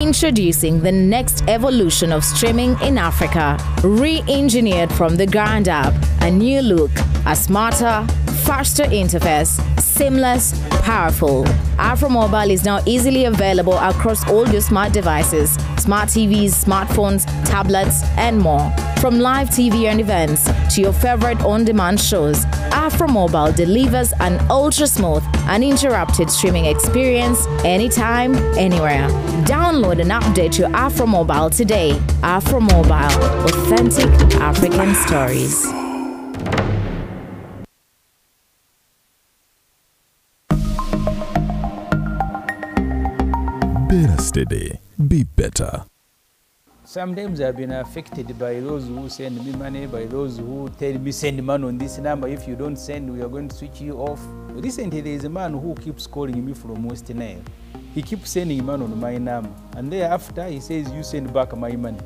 Introducing the next evolution of streaming in Africa. Re-engineered from the ground up, a new look, a smarter, faster interface, seamless, powerful. AfroMobile is now easily available across all your smart devices, smart TVs, smartphones, tablets, and more. From live TV and events to your favorite on-demand shows, AfroMobile delivers an ultra-smooth, uninterrupted streaming experience anytime, anywhere. Download and update your AfroMobile today. AfroMobile, authentic African stories. Better steady, be better. Sometimes I've been affected by those who send me money, by those who tell me send money on this number. If you don't send, we are going to switch you off. Recently, there is a man who keeps calling me from West Nile. He keeps sending money on my number. And thereafter, he says, you send back my money.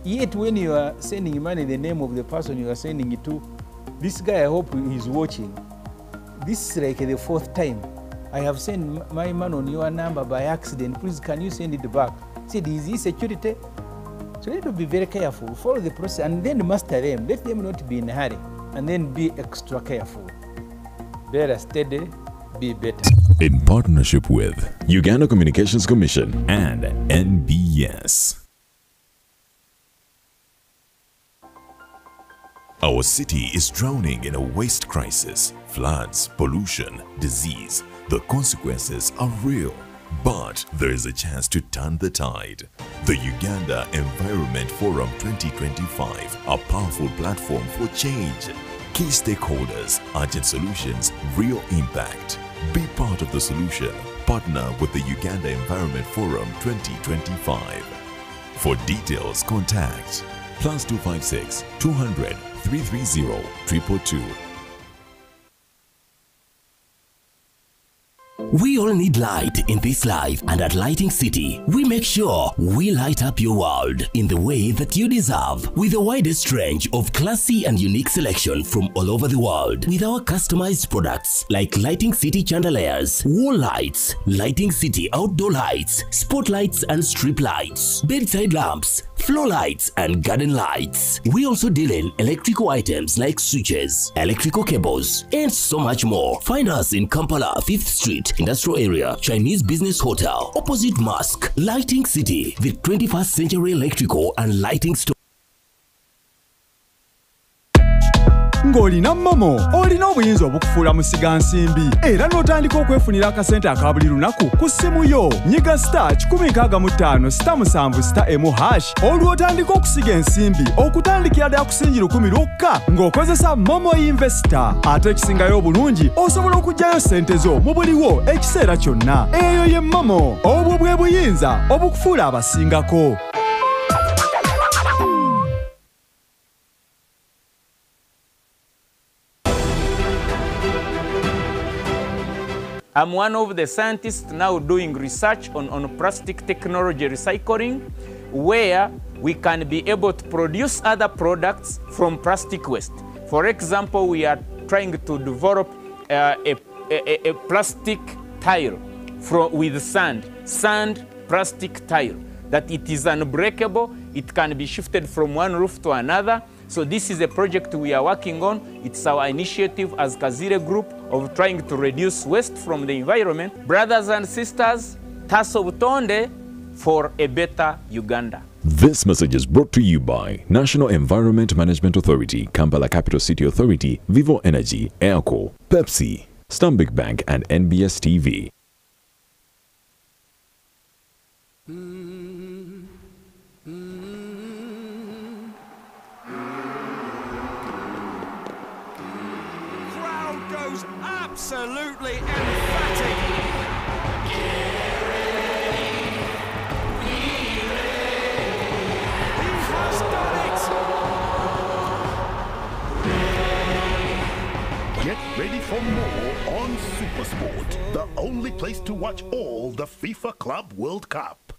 Yet when you are sending money, the name of the person you are sending it to, this guy, I hope he's watching. This is like the fourth time. I have sent my money on your number by accident. Please, can you send it back? He said, is this security? So you need to be very careful. Follow the process and then master them. Let them not be in a hurry and then be extra careful. Better steady, be better. In partnership with Uganda Communications Commission and NBS. Our city is drowning in a waste crisis. Floods, pollution, disease. The consequences are real, but there is a chance to turn the tide. The Uganda Environment Forum 2025, a powerful platform for change. Key stakeholders, urgent solutions, real impact. Be part of the solution. Partner with the Uganda Environment Forum 2025. For details, contact +256 200 330 222. We all need light in this life, and at Lighting City, we make sure we light up your world in the way that you deserve, with the widest range of classy and unique selection from all over the world, with our customized products like Lighting City chandeliers, wall lights, Lighting City outdoor lights, spotlights and strip lights, bedside lamps, floor lights and garden lights. We also deal in electrical items like switches, electrical cables, and so much more. Find us in Kampala, 5th Street, Industrial Area, Chinese Business Hotel, opposite Mosque. Lighting City, the 21st century electrical and lighting store. Ng'olina Momo, olina obuyinza obukufuula musiga nsimbi era n'otandika okwefunira akasente aka buli lunaku ku ssimu yo. Nyiga *165*7*M# olw'otandika okusiga ensimbi okutandikira ddala ku ssingi 1,000 lwokka ng'okozesa Momo Investor. Ate ekisingayo obulungi osobola okuggyayo ssente zo mu buliwo ekiseera kyonna. Eyo ye Momo, obwo bwe buyinza obukufuula abasingako. I'm one of the scientists now doing research on plastic technology recycling, where we can be able to produce other products from plastic waste. For example, we are trying to develop a plastic tile with sand plastic tile, that it is unbreakable, it can be shifted from one roof to another. So this is a project we are working on. It's our initiative as Kazire Group of trying to reduce waste from the environment. Brothers and sisters, Taso Butonde for a better Uganda. This message is brought to you by National Environment Management Authority, Kampala Capital City Authority, Vivo Energy, Airco, Pepsi, Stanbic Bank and NBS TV. Absolutely emphatic. He has done it. Get ready for more on SuperSport, the only place to watch all the FIFA Club World Cup.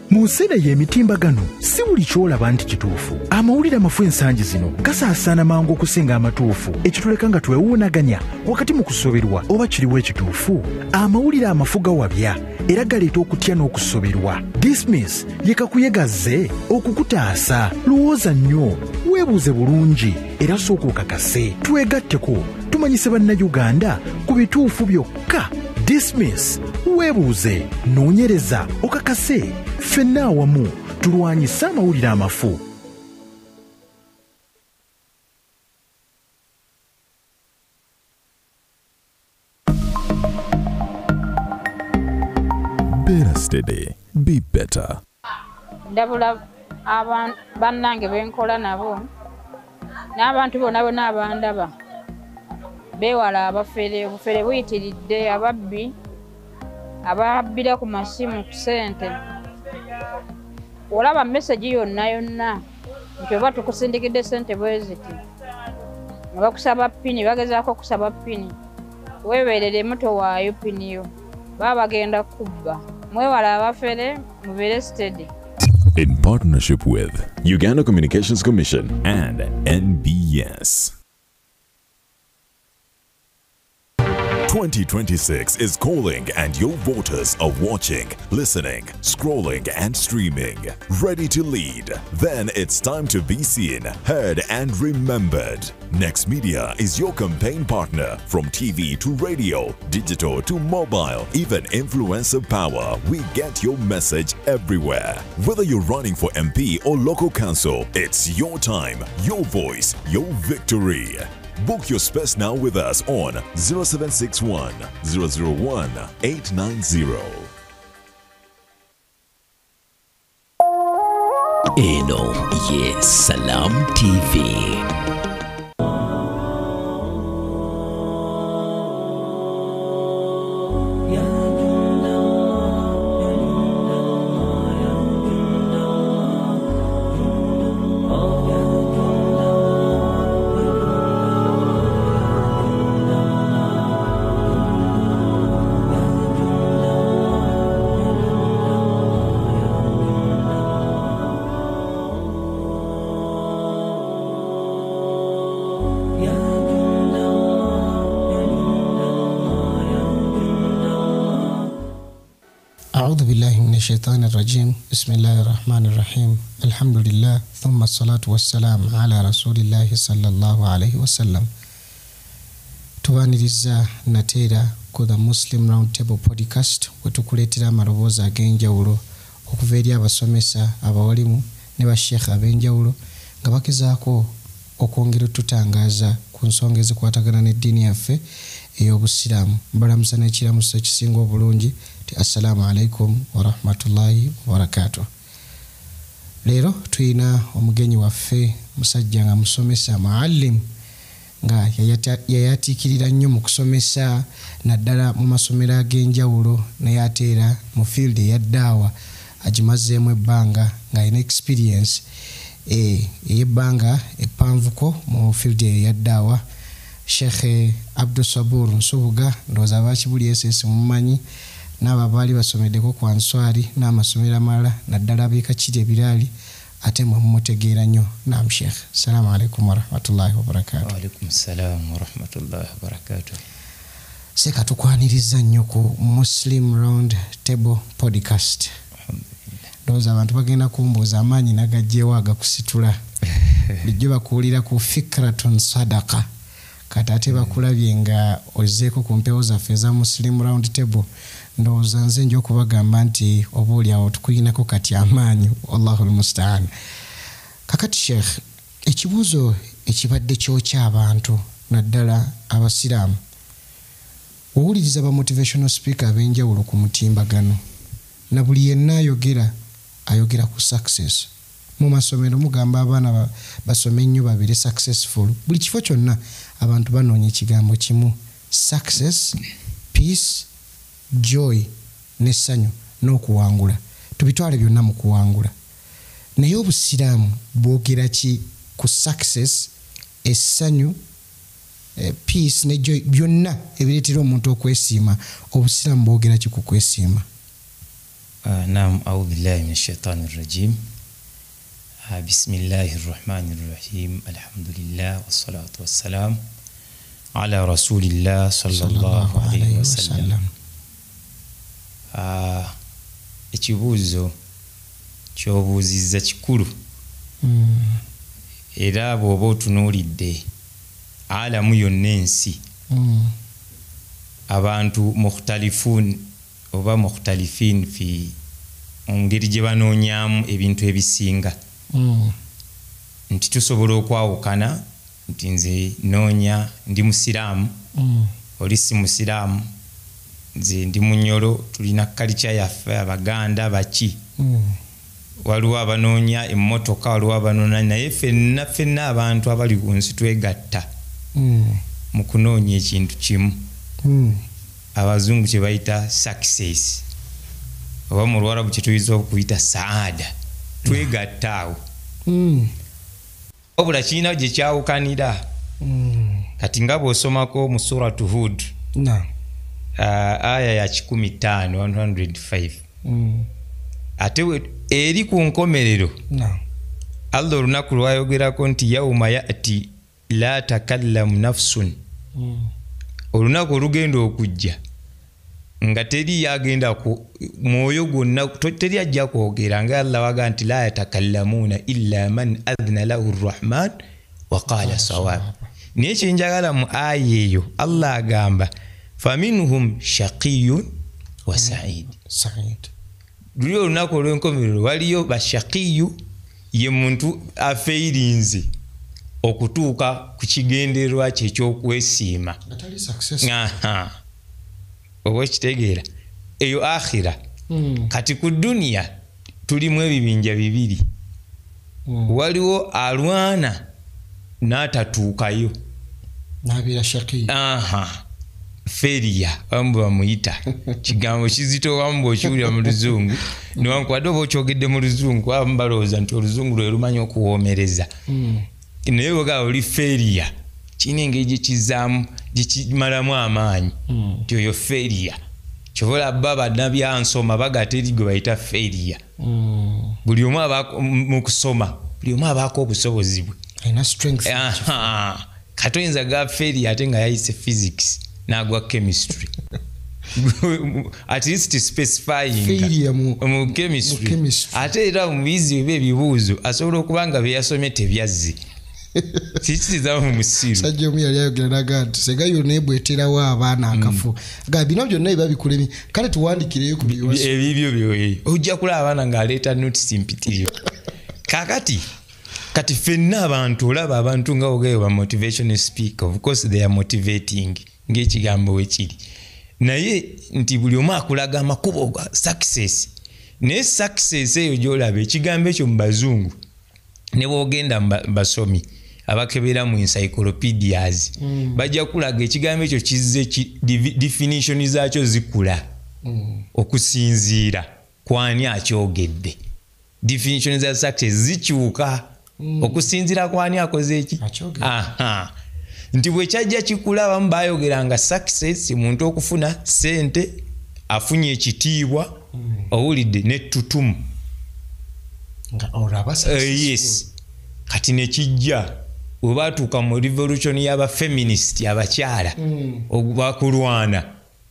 Mu mu nseera y'emitimbagano si buli ky'olaba nti kituufu. Amawulire amafu ensangi zino gasaasaana mangu okusinga amatuufu, ekituleka nga twewuunaganya wakati mu kusoberwa oba kiriwo ekituufu. Amawulire amafu gawabya era galeeta okutya n'okusoberwa. Dismiss ye kakuyegazze okukutaasa. Lowooza nnyo, weebuuze bulungi era sooka okakase. Twegatteko tumanyise bannayuganda ku bituufu byokka. Dismiss, weebuuze, noonyereza, okakase. Ffenna awamu tulwanyise amawulire amafu. Better steady, be better. Ndabula bannange benkola nabo n'abantu bonna abandaba beewala abafere. Obufere buyitiridde, ababbi ababbira ku masimu ku ssente. Olaba message yonna nti oba tukusindikidde ssente bweziti nga bakusaba pini, bagezaako okusaba pini, weebereremu towaayo pini yo, baba bagenda kubba. Mwewala abafere, mubeere steady. In partnership with Uganda Communications Commission and NBS. 2026 is calling and your voters are watching, listening, scrolling and streaming. Ready to lead? Then it's time to be seen, heard and remembered. Next Media is your campaign partner. From TV to radio, digital to mobile, even influencer power. We get your message everywhere. Whether you're running for MP or local council, it's your time, your voice, your victory. Book your space now with us on 0761 001 890. Eno ye Salam TV. أعوذ بالله من الشيطان الرجيم بسم الله الرحمن الرحيم الحمد لله ثم الصلاة والسلام على رسول الله صلى الله عليه وسلم. Tubaniriza nateera ku the Muslim Roundtable podcast wetukuleetera amaloboozi ag'enjawulo okuva eri abasomesa, abawalimu ne basheekha ab'enjawulo nga bagezaako okwongera tutangaaza ku nsonga ezikwatagana n'eddiini yaffe ey'obusiraamu. Mbalamusa n'ekiramuso ekisinga obulungi ti assalamu alaikum wa rahmatullahi wa barakatuh. Leero tuyina omugenyi waffe musajja nga musomesa muallim nga yayatiikirira nnyo mu kusomesa naddala mu masomero ag'enjawulo naye ateera mu field eya ddaawa agimazeemu ebbanga ng'alina experience ey'ebbanga eppanvuko mu field eya ddaawa. Sheikh Abdul Sabur Nsubuga ndowooza abakibuli SS mumanyi, n'abo abaali basomeddeko ku Answari n'amasomero amalala naddala ab'ekakiri ebiraali ate mwe mumutegeera nnyo. Naam Sheikh, assalamu alaikum wa rahmatullahi wa barakatuh. Wa alaikum salam wa rahmatullahi wa barakatuh. Seka tukwaniriza nnyo ku Muslim Round Table podcast. Ndowooza abantu bagenda kumbuuza amaanyi nagajjeewo agakusitula. Bijjo bakuwulira ku Fikratun Sadaqa. Kati ate bakulabye nga ozeeko ku mpewo zaffe eza Muslim Round Table. Ndowooza nze nja okubagamba nti oboolyawo tukuyinako kati amaanyi. Allahul musta'an. Kakati Sheikh, ekibuuzo ekibadde kyokya abantu naddala abasiraamu, owuliriza ba motivational speaker ab'enjawulo ku mutimbagano na buli yenna ayogera ku success. Mu masomero mugamba abaana basome nnyo babire successful. Buli kifo kyonna abantu banoonya ekigambo kimu: success, peace, joy n'essanyu n'okuwangula. Tubitwale byonna mu kuwangula. Naye obusiraamu bwogera ki ku success, essanyu, peace ne joy, byonna ebireetera omuntu okwesiima? Obusiraamu bwogera ki ku kwesiima? نعم أعوذ بالله من الشيطان الرجيم بسم الله الرحمن الرحيم الحمد لله والصلاة والسلام على رسول الله صلى الله عليه وسلم ekibuuzo ky'obuuzizza kikulu era bw'oba otunuulidde alamu yonna ensi abantu mukhtalifun oba mukhtalifin fi ngeri gye banoonyaamu ebintu ebisinga nti tusobola okwawukana nti nze noonya ndi musiraamu oli si musiraamu nze ndi munyolo tulina kalica yaffe abaganda baki waliwo abanoonya emmotoka waliwo abanoonya naye ffenna abantu abali ku nsi twegatta mu kunoonya ekintu kimu abazungu kye bayita success oba mu Luwarabu kye tuyinza okuyita saada twegatta awo obula kirina gye kyawukanira kati nga bw'osomako mu suratu Hud aya ya 15 ate eri ku nkomerero Allah olunaku lwayogerako nti yauma yati la takallamu nafsun olunaku olugenda okujja nga teri yagenda ku mwoyo gwonna teri ajja kwogera nga Allah waga nti la yatakallamuna illa man adhna lahu rrahman wa qala sawab niye kyenjagala mu aya eyo Allah agamba faminhum shaqiyun wa sa'id luli olunaku olw'enkomerero waliyo bashaqiyu ye muntu afeirinze okutuuka ku kigendererwa kye ekyokwesiima oba ekitegeera eyo akhira kati ku duniya tulimu ebibinja bibiri waliwo alwana n'atatuukayo n'abeera shaqiyu feria bambu bamuyita kigambo kizito wambu okiwulira mu luzungu niwankwadde oba okyogedde mu luzungu abamu balowooza nti oluzungu lwe lumanyi okuwoomereza naye bwega oli feria kirina engeri gyekizaamu gyekimalamu amaanyi nti oyo feria kyobola bba bannabyansoma bagata eri gwe bayita feria buli omu mu kusoma buli omu abaako obusobozi bwe katoyinza ga feria ate nga yayise physics nagwa chemistry at least specifying mu chemistry ate era omubizi ebe ebibuuzo asobola okuba nga beyasomye tebyazze kikiriza mu musiru sajja omu yali ayogera naga nti senga yonna ebweterawo abaana akafu ga bino byonna biba bikulemi kale tuwandikireyo ku ebibyo byo ojja kulaba abaana ng'aleeta notice mpitirivu kati ffenna abantu olaba abantu nga ogayo ba motivational speaker of course they are motivating ng'ekigambo wekiri naye nti buli omu akulaga amakubo ga success naye success eyo gy'olaba ekigambo ekyo mu bazungu ne bw'ogenda mu basomi abakebera mu encyclopedias bajja kulaga ekigambo ekyo kizze definition zaakyo zikula okusinziira kwani akyogedde definition za success zikyuka okusinziira kwani akoze eki nti bwe kyajja kikula abamu bayogeranga success muntu okufuna sente afunye ekitiibwa owulidde nettutumu yes kati nekijja webatuuka mu revolution y'abafeminist abakyala bakulwana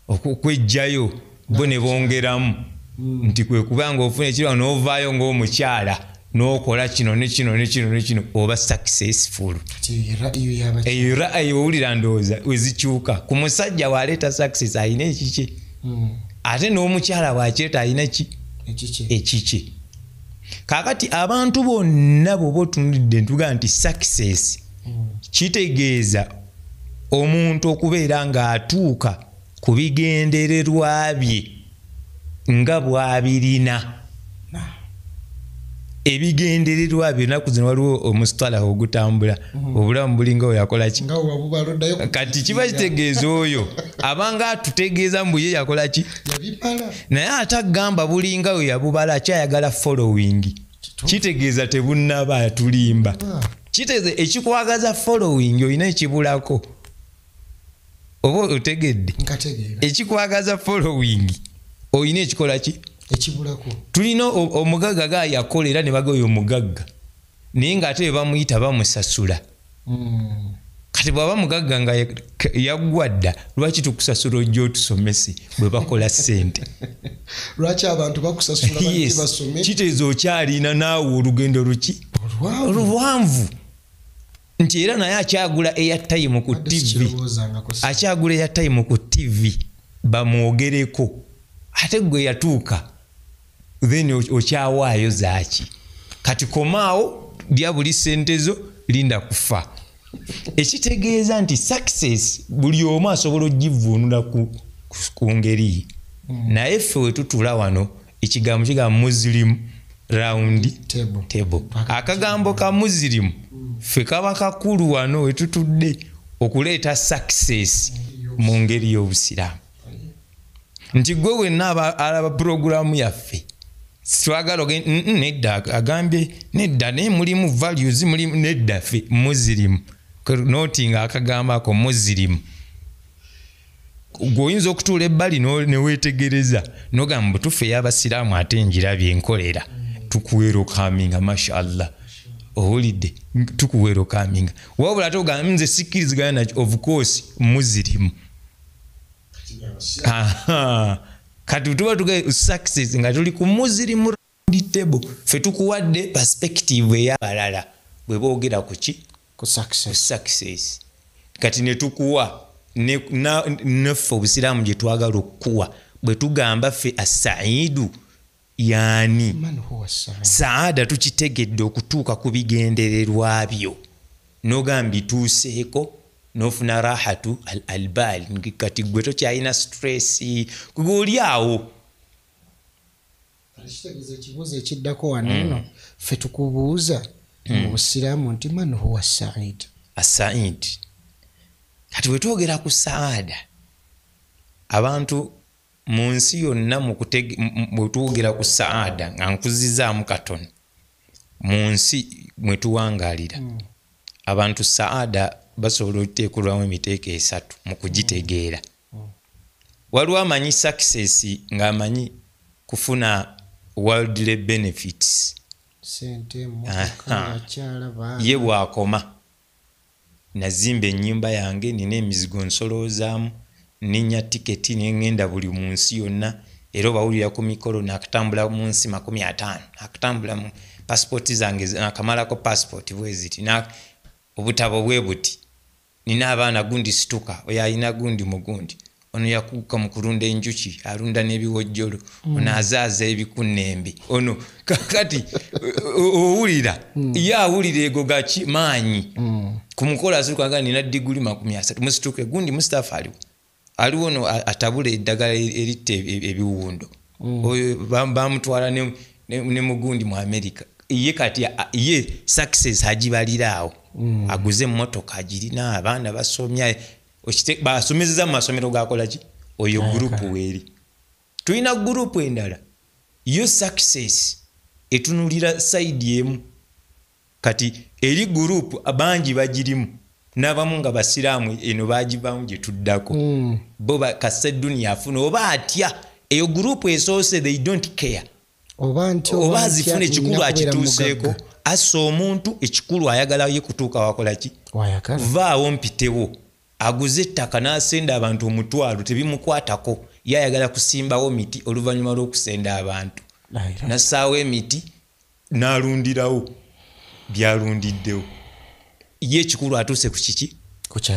okwejjayo bo ne bongeramu nti kwe kubanga ofuna ekirwa n'ovaayo ng'omukyala n'okola kino ne kino ne kino ne kino oba successful eyo ra'ayi owulira ndowooza wezikyuka ku musajja waleeta success alina ekiki ate n'omukyala bw'akireeta alina ki ekiki kaakati abantu bonna bw'oba otunulidde ntuga nti success kitegeeza omuntu okubeera ng'atuuka ku bigendererwa bye nga bw'abirina ebigendererwa bye naku zino waliwo omusitala ogutambula obulamu bulinga we yakola ki kati kiba kitegeeza oyo abanga atutegeeza mbu ye yakola ki naye atagamba bulinga we yabubala akyayagala following kitegeeza tebunnaba tulimba kitegeeza ekikwagaza following olina ekibulako oba otegedde ekikwagaza following olina ekikola ki ekibulako tulina omugagga ga yakolera ne bagoyo omugagga naye ng'ate bamuyita bamusasula kati bwaba mugagga nga yaggwadda lwaki tukusasula ojja otusomese bwe bakola ssente lwaki abantu bakusasula basome kitegeeza okyalina naawe olugendo luki oluwanvu nti era naye akyagula airtime ku TV akyagula airtime ku TV bamwogereko ate gwe yatuuka then okyawaayo zaaki kati komaawo lya buli ssente zo linda kufa ekitegeeza nti success buli omu asobola ogivuunula ku ngeri naye ffe wetutula wano ekigambo kigamba muslim round table akagambo ka muslim ffe kaba kakulu wano wetutudde okuleeta success mu ngeri y'obusiraamu nti gwe wenna alaba puroguramu yaffe twagala nedda agambye nedda naye mulimu values mulimu nedda ffe muslim notinga akagamba ako muslim gwoyinza okutuula ebbali neweetegereza nogamba butufe y'abasiraamu ate enjirabye enkolera tukuwerokaminga mashallah owulidde tukuwerokaminga wabula ate ogamba nze sikkiriziganya nakyo of course muslim kati tuba tugaye success nga tuli ku muslim round table ffe tukuwadde perspective ey'abalala bwe boogera ku ki ku success kati ne tukuwa neffe obusiraamu gye twagala okukuwa bwe tugamba ffe asaidu yaani saada tukitegedde okutuuka ku bigendererwa byo n'ogamba bituuseeko n'ofuna rahatu albal kati gwe tokyalina stress gwe oli awo kitegeeza ekibuuzo ekiddako wano ffe tukubuuza mu busiraamu nti man huwa said asaid kati bwe twogera ku saada abantu mu nsi yonna bwe twogera ku saada nga nkuzizaamu katono mu nsi mwe tuwangaalira abantu saada basobola okuteekulwamu emiteeko esatu mu kugitegeera waliwo amanyi success ng'amanyi kufuna worldly benefits ye bwakoma nazimba ennyumba yange nina emizigo nsoloozaamu ninya tiketi nengenda buli mu nsi yonna era obawulira ku mikolo nakatambula mu nsi 50 nakatambula mu pasipoti zange nakamalako pasipoti bweziti obutabo bwe buti nina abaana gundi situka oyo alina gundi mugundi ono yakuuka mu kulunda enjuki alunda n'ebiwojjolo ono azaaza ebikunnembe ono kakati owulira ye awulira ego gaki maanyi ku mukolo asituka nina diguli 30 musituke gundi Mustafa aliwo ono atabula eddagala eritta ebiwundo oyo bamutwala ne mugundi mu America ye kati ye success agibaliraawo aguze emmotoka agirina abaana basomya basomezeza mu masomero gakola ki oyo gurupu weeri tulina gurupu endala yo success etunulira saidi emu kati eri gurupu abangi bagirimu n'abamu nga basiraamu eno bagivamu gye tuddako bo bakasa dunia afuna oba atya eyo gurupu esoose they don't care oba azifuna ekikulu akituuseeko assa omuntu ekikulu ayagala ye kutuuka wakola ki vaawo mpitewo aguze ettaka n'asenda abantu omutwalo tebimukwatako ye ayagala kusimbawo miti oluvannyuma lw'okusenda abantu nassaawo emiti n'alundirawo byalundiddewo ye ekikulu atuuse ku kiki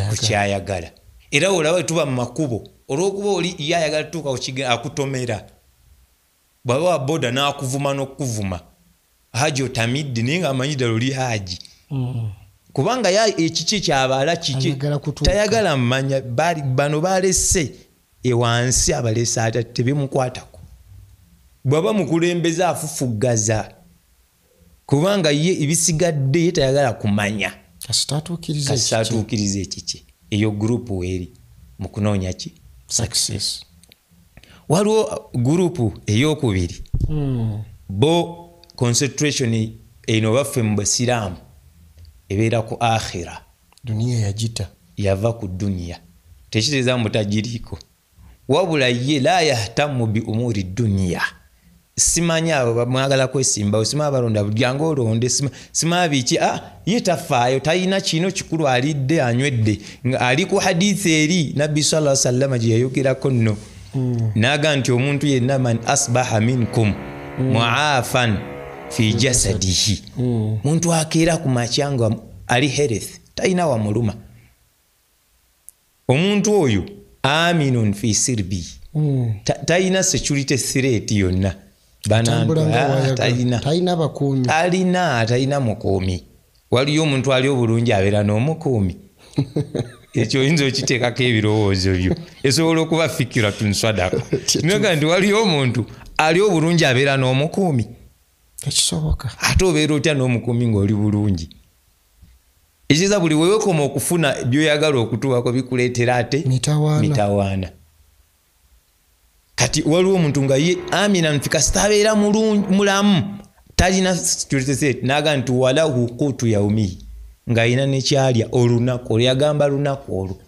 kukyayagala era olaba tuba mu makubo olw'okuba oli ye ayagala tuuka akutomera bwaba wa boda n'akuvuma n'okuvuma haji otamidde naye ng'amanyi ddala oli haji kubanga ekiki kyabala kiki tayagala mmanya bano balese ewansi abalese ate tebimukwatako bwaba mukulembeza afufuggaza kubanga ye ebisigadde ye tayagala kumanya kasitatuukiriza ekiki eyo gurupu weeri mu kunoonya ki success waliwo gurupu ey'okubiri bo concentration eno baffe mu basiraamu ebeera ku akhira duniya yagita yava ku duniya tekitegeeza mutagiriiko wabula ye la yahtamu bi umuri duniya simanya abo mwagala kwesimba osima abalonda budyango olonde sima biki ye tafaayo tayina kino kikulu alidde anywedde ali ku hadithi eri nabbi sallallahu alaihi wasallam gye yayogerako nno naga nti omuntu yenna man asbaha minkum muafan fi jasadihi muntu akeera ku makyanga ali health tayina wa muluma omuntu oyo aminun fi sirbi tayina security threat yonna tayina bakuumi tayina mukuumi waliyo omuntu ali obulungi abeera n'omukuumi ekyo oyinza okiteekako ebirowoozo byo esobola okuba fikiratun sadaka naga nti waliyo omuntu ali obulungi abeera n'omukuumi ekisoboka ate obeera otya n'omukuumi ng'oli bulungi ekiza buli wewekoma okufuna byoyagala okutuwako bikuleetera ate mitawaana kati waliwo omuntu nga ye amina nfika sitabeera mulamu talina naga nti walahu qutu yaumi ng'ayina nekyalya olunaku oluyagamba lunaku olwo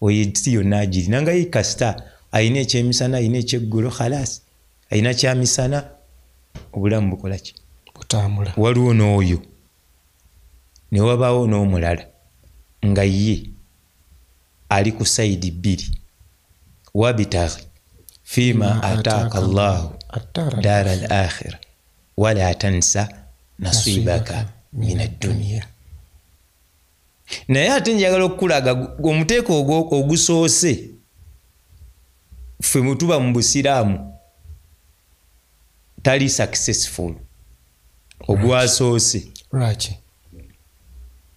oyo si yonna agirina nga ye kasita ayina ekyemisana ayina ekyeggulo khalas ayina kyamisana obulamu bukola ki butambula waliwo n'oyo ne wabaawo n'omulala nga ye ali ku sayidi bbiri wabitaghi fima ataaka Allahu dara al-akhira wala tansa nasibaka min ad-dunya naye ate njagala okulaga omuteeko ogusoose ffe mutuba mu busiraamu tali successful ogwasoose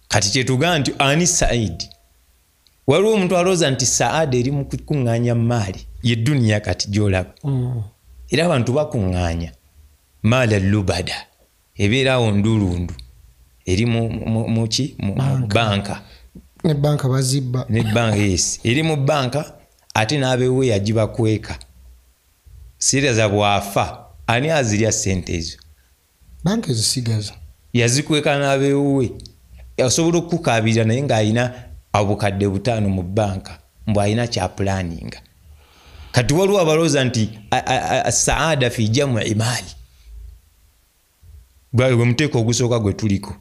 kati kyetugaa nti ani saidi waliwo omuntu alooza nti saada eri mu kukuŋŋaanya maali ye duniya kati gyolaba era abantu bakuŋŋaanya maala lubada ebeerawo ndulundu eri muki mu banka ne banka bazibba ne banka yes eri mu banka ate n'abeewe yagibakweka sireza bwafa ani azirya sente ezo banka ezisigaza yazikweka n'abeewe yasobola okukaabirira naye ng'ayina obukadde 5 mu banka mbw ayina kya planinga kati waliwo abalooza nti saada fi jamu imali bwe muteeko ogusooka gwe tuliko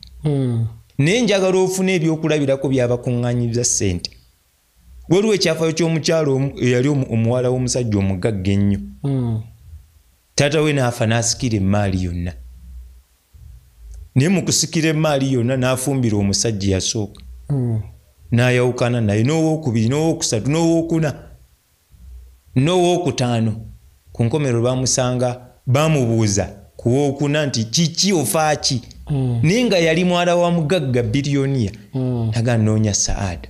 naye njagala ofuna ebyokulabirako byabakuŋŋaanyiza ssente waliwo ekyafaayo ky'omukyalo eyali omuwala w'omusajja omugagga ennyo taata we n'afa n'asikira emmaali yonna naye mu kusikira emmaali yonna n'afumbira omusajja yasooka n'ayawukana naye n'owookubiri n'owookusatu n'owookuna n'owookutaano ku nkomero bamusanga bamubuuza ku wookuna nti kiki ofaaki naye nga yali mwala wa mugagga biliyoniya naga noonya saada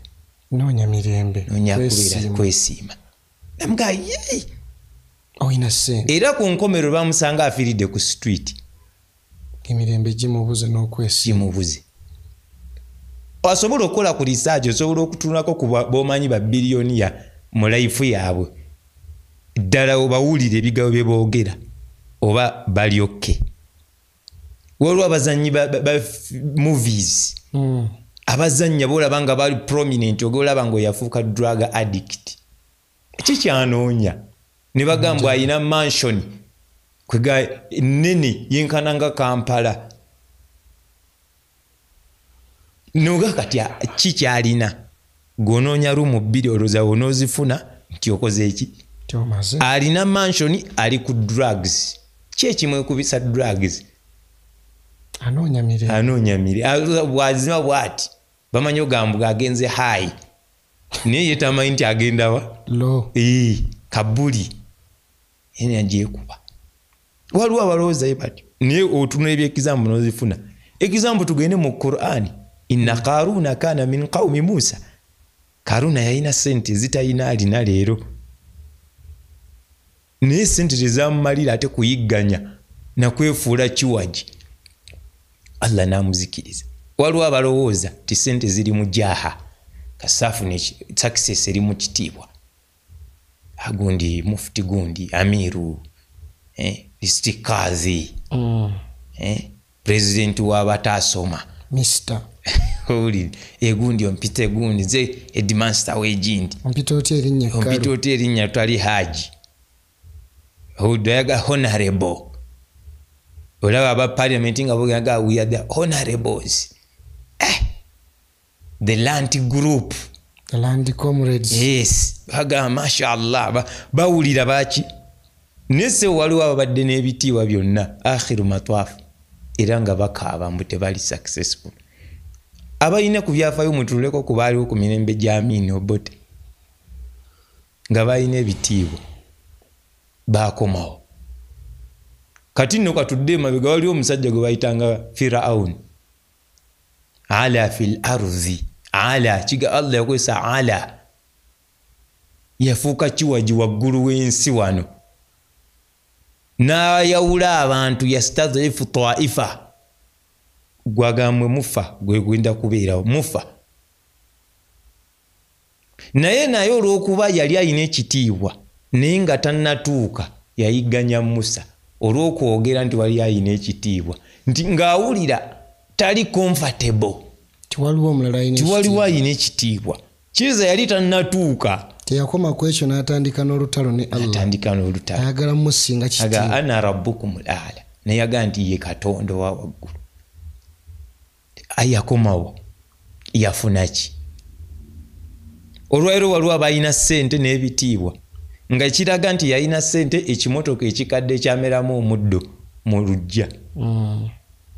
noonya mirembe noonya kubeera kwesiima namuga ye oyina ssente era ku nkomero bamusanga afiiridde ku street emirembe gimubuze n'okwesiimubuze osobola okukola ku research osobola okutunulako ku b'omanyi ba biliyoniya mu life yaabwe ddala obawulire ebigambo bye boogera oba balyokke waliwo abazannyi ba movies abazannya boolaba nga bali prominent ogolaba nga yafuuka drug addict ekikyanoonya ne bagamba ayina mansion kwega nene yenkana nga Kampala noga kati kikyalina gonoonya rumu 2 oloza onoozifuna nti okoze eki alina mansion ali ku drugs kyekimwe kubisa drugs anoonya mire bwazima bwati bamanyi ogamba agenze high naye yetamanyi nti agenda wa kabuli ene agyekuba waliwo abalowooza ye batyo naye otunula ebyekizambu n'ozifuna ekizambu tugende mu Qur'ani inna Qaruna kana min qaumi Musa Karuna yalina sente zitayina alina leero naye sente tezamumalira ate kuyigganya nakwefuula kiwaji Allah namuzikiriza waliwo abalowooza ti sente ziri mu jaha kasaafu ne success eri mu kitiibwa agundi mufti gundi amiru district kazi president w'abatasoma Mr. Holy egundi ompite gundi ze headmaster w'egindi ompite oti erinnya tali haji odayaga honorable olaba aba parliament nga bogaga we are the honorables the land group, the land comrades. Yes, baga mashallah bawulira baki nese waliwo abadde n'ebitiibwa byonna akhiru matwaf era nga bakaaba mbu tebali successful. Abalina ku byafaayo mutuleko ku baaliwo ku mirembe gya Amin Obote nga balina ebitiibwa baakomawo. Kati nno katudde emabega waliwo omusajja gwe bayitanga Firaun ala fil arzi ala kiga Allah yakwesa ala yafuuka kiwaji waggulu w'ensi wano n'ayawula abantu yastadhifu taifa gwagambwe mufa gwe gwenda kubeerawo mufa naye olw'okuba yali alina ekitiibwa naye nga tannatuuka yayigganya Musa olw'okwogera nti wali alina ekitiibwa nti ng'awulira tali comfortable tiwaliwo alina ekitiibwa kiza yali tannatuuka teyakoma ku ekyo n'atandika n'olutalo ne Allah ayagala musinga kitiibwa ana rabbukum al-ala naye yaga nti ye Katonda wa waggulu ayakomawo yafuna ki olwairo waliwo abalina ssente n'ebitiibwa nga kiraga nti yalina ssente ekimotoka ekikadde ekyameramu omuddo mu lujja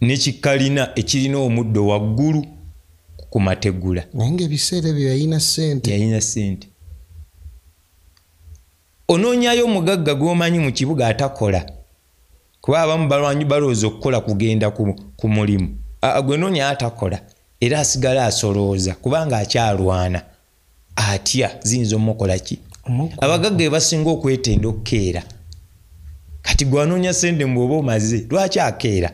nekikalina ekirina omuddo waggulu ku mategula naye ng'ebiseera byo yalina ssente onoonyayo omugagga gw'omanyi mu kibuga atakola kuba abamu balwanyi balowooza okukola kugenda ku mulimu gwe noonya atakola era asigala asolooza kubanga akyalwana atya ziyinza omukola ki abagagga be basinga okwetenda okukeera kati gwanoonya ssente mbw'oba omaze lwaki akeera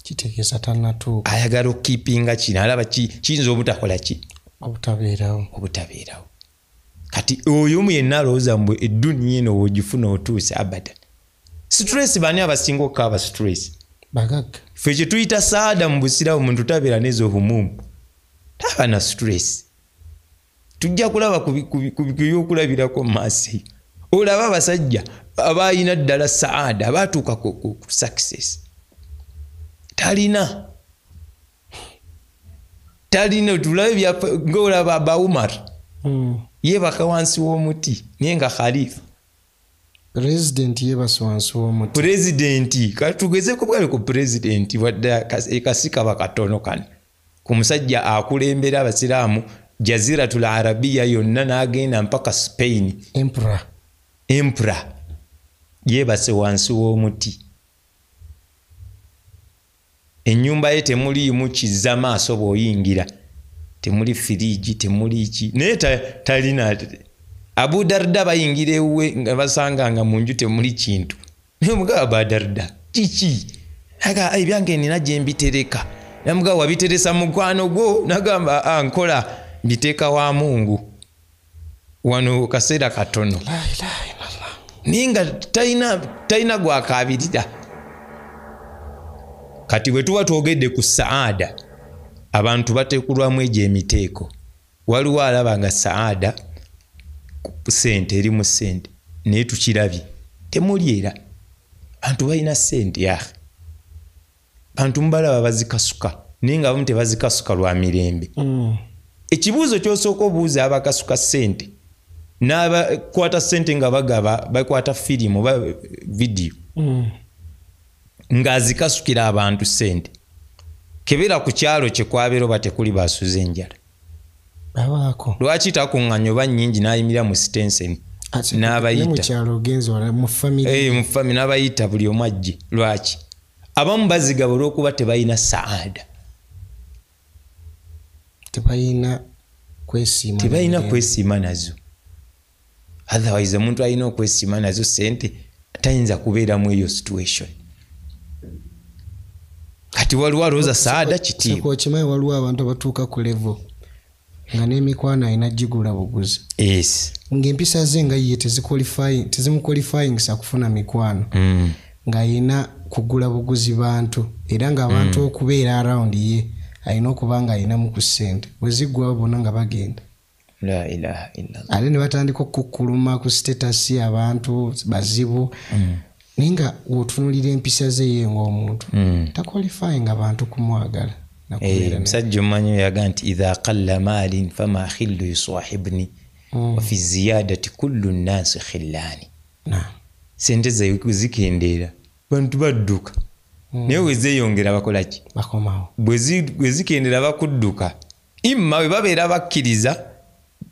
kitegeeza tannatuuka ayagala okukiipinga kino alaba kiyinza obutakola ki obutabeerawo kati oyo omu yenna alowooza mbwe edduniya eno woogifuna otuuse abadan stress bani abasinga okukaaba stress bagagga ffe kye tuyita saada mu busirawo omuntu tabeera nezo humumu taba na stress tujja kulaba ku byokulabirako mu maaso eyo olaba abasajja abayina ddala saada abaatuuka ku success talina tulabe ng'olaba aba Umar yeebaka wansi w'omuti naye nga khalifa president yeebase wansi w'omuti pulezidenti katugezeko bwale ku pulezidenti wadde ekasika bakatono kano ku musajja akulembera abasiraamu jaziratul arabiya yonna n'agenda mpaka Spain emperor yeebase wansi w'omuti ennyumba ye temuliimu kizza maaso bw'oyingira temuli firiji temuli ki naye talina Abu Darda bayingira ewuwe nga basanga nga mu nju temuli kintu naye omugabo Abu Darda kiki aga ebyange nina gye mbitereka namugabo wabiteresa mukwano gwo nagamba nkola mbiteeka wa Mungu wano kaseera katono naye nga talina gwakabirira. Kati bwe tuba twogedde ku saada abantu bateekulwamu egyo emiteeko waliwo alaba nga saada ssente erimu ssente naye tukirabye temuli era bantu balina ssente bantu mubalaba bazikasuka naye nga abamu tebazikasuka lwa mirembe ekibuuzo kyosooka obuuza abakasuka ssente n'abakwata ssente nga bagaba bakwata firimu oba vidiyo ng'azikasukira abantu ssente kebera ku kyalo kye kwabeera oba tekuli basuza enjala lwaki takuŋŋanya oba nnyingi n'ayimira mu sitenseni n'abayita mu famire n'abayita buli omu ajje lwaki abamu bazigaba olw'okuba tebalina saada tebalina kwesiima nazo otherwise omuntu alina okwesiima nazo ssente tayinza kubeeramu eyo situation. Kati waliwo alowooza saada kitiibwa okimanyi waliwo abantu abatuuka ku level nga n'emikwano alina gigula buguzi ng'empisa ze nga ye tezimuqualifyingisa kufuna mikwano nga alina kugula buguzi bantu era ng'abantu okubeera around ye alina okuba nga alinamu ku ssente bwe ziggwawo bonna nga bagenda La ilaha illallah. Ale ne batandika okukuluma ku status abantu bazibu. Ninga wotunulira empisa ze ye ng'omuntu. Taqualifying abantu kumwagala. Musajja omanyi yaga nti idha qalla malin fama khillu yusahibni wa fi ziyadati kullu nnasi khillani. Sente zikendera bantu badduka naye wezeyongera bakola ki bakomawo bwe zikendera bakudduka imma bwe babeera bakkiriza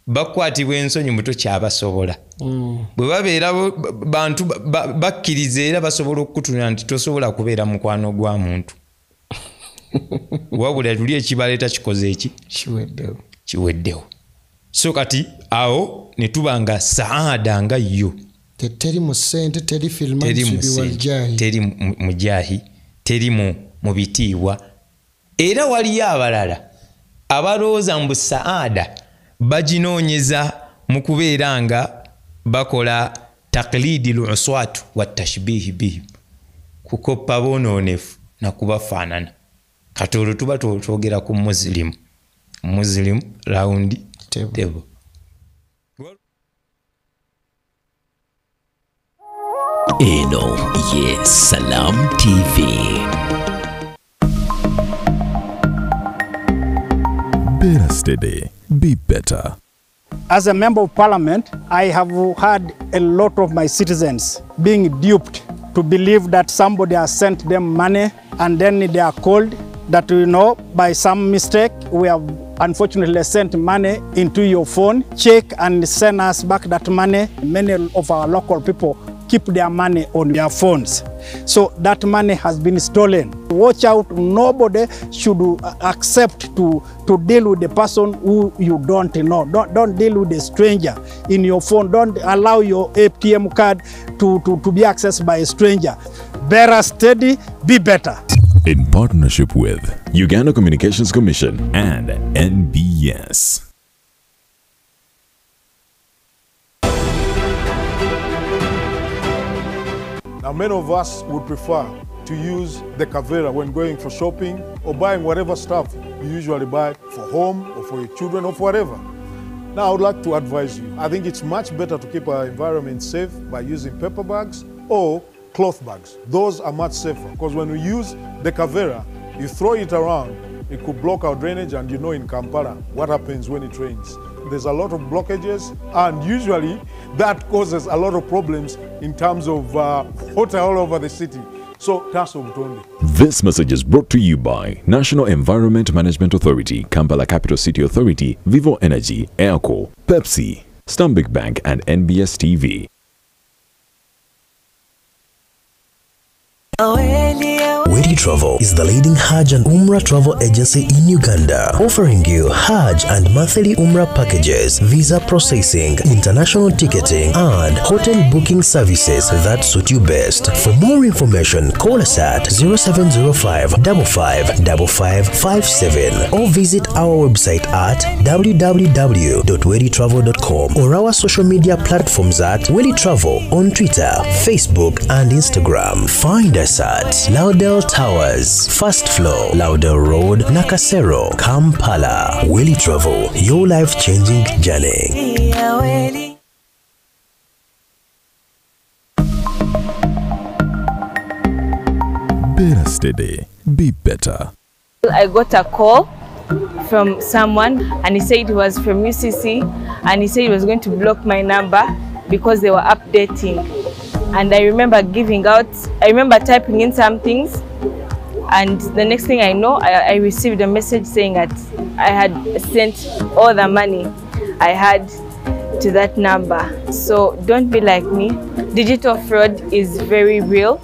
bakwatibwa ensonyi muto kyabasobola bwe babeera bantu bakkiriza era basobola okukutunira nti tosobola kubeera mukwano gwa muntu wabula tuli ekibaleeta kikoze eki kiweddewo so kati awo ne tubanga saada nga yo teri mu ssente teri filmansibiwaljahi teri mujahi teri mu bitiibwa era waliyo abalala abalowooza mbu saada baginoonyeza mu kubeera nga bakola taklidi luswatu wa tashbihi bihim kukoppa bonoonefu nakubafaanana kati olwo tuba twogera ku muslim round table. Eno ye Salam TV. Better steady, be better. As a member of parliament, I have had a lot of my citizens being duped to believe that somebody has sent them money and then they are called that, by some mistake, we have unfortunately sent money into your phone. Check and send us back that money. Many of our local people keep their money on their phones. So that money has been stolen. Watch out, nobody should accept to deal with the person who you don't know. Don't deal with a stranger in your phone. Don't allow your ATM card to be accessed by a stranger. Better steady, be better. In partnership with Uganda Communications Commission and NBS. Now, many of us would prefer to use the Kavera when going for shopping or buying whatever stuff you usually buy for home or for your children or for whatever. Now, I would like to advise you. I think it's much better to keep our environment safe by using paper bags or cloth bags. Those are much safer because when we use the Kavera, you throw it around, it could block our drainage, and in Kampala what happens when it rains. There's a lot of blockages, and usually that causes a lot of problems in terms of water all over the city. So that's what we're This message is brought to you by National Environment Management Authority, Kampala Capital City Authority, Vivo Energy, Airco, Pepsi, Stanbic Bank, and NBS TV. Wedi Travel is the leading Hajj and Umrah travel agency in Uganda, offering you Hajj and monthly Umrah packages, visa processing, international ticketing, and hotel booking services that suit you best. For more information, call us at 0705 555557 or visit our website at www.weditravel.com or our social media platforms at Wedi Travel on Twitter, Facebook, and Instagram. Find us at Laudel Towers, First Floor, Laudel Road, Nakasero, Kampala. Wedi Travel, your life-changing journey. Better steady, be better. I got a call from someone and he said he was from UCC and he said he was going to block my number because they were updating. And I remember typing in some things, and the next thing I know, I received a message saying that I had sent all the money I had to that number. So don't be like me. Digital fraud is very real,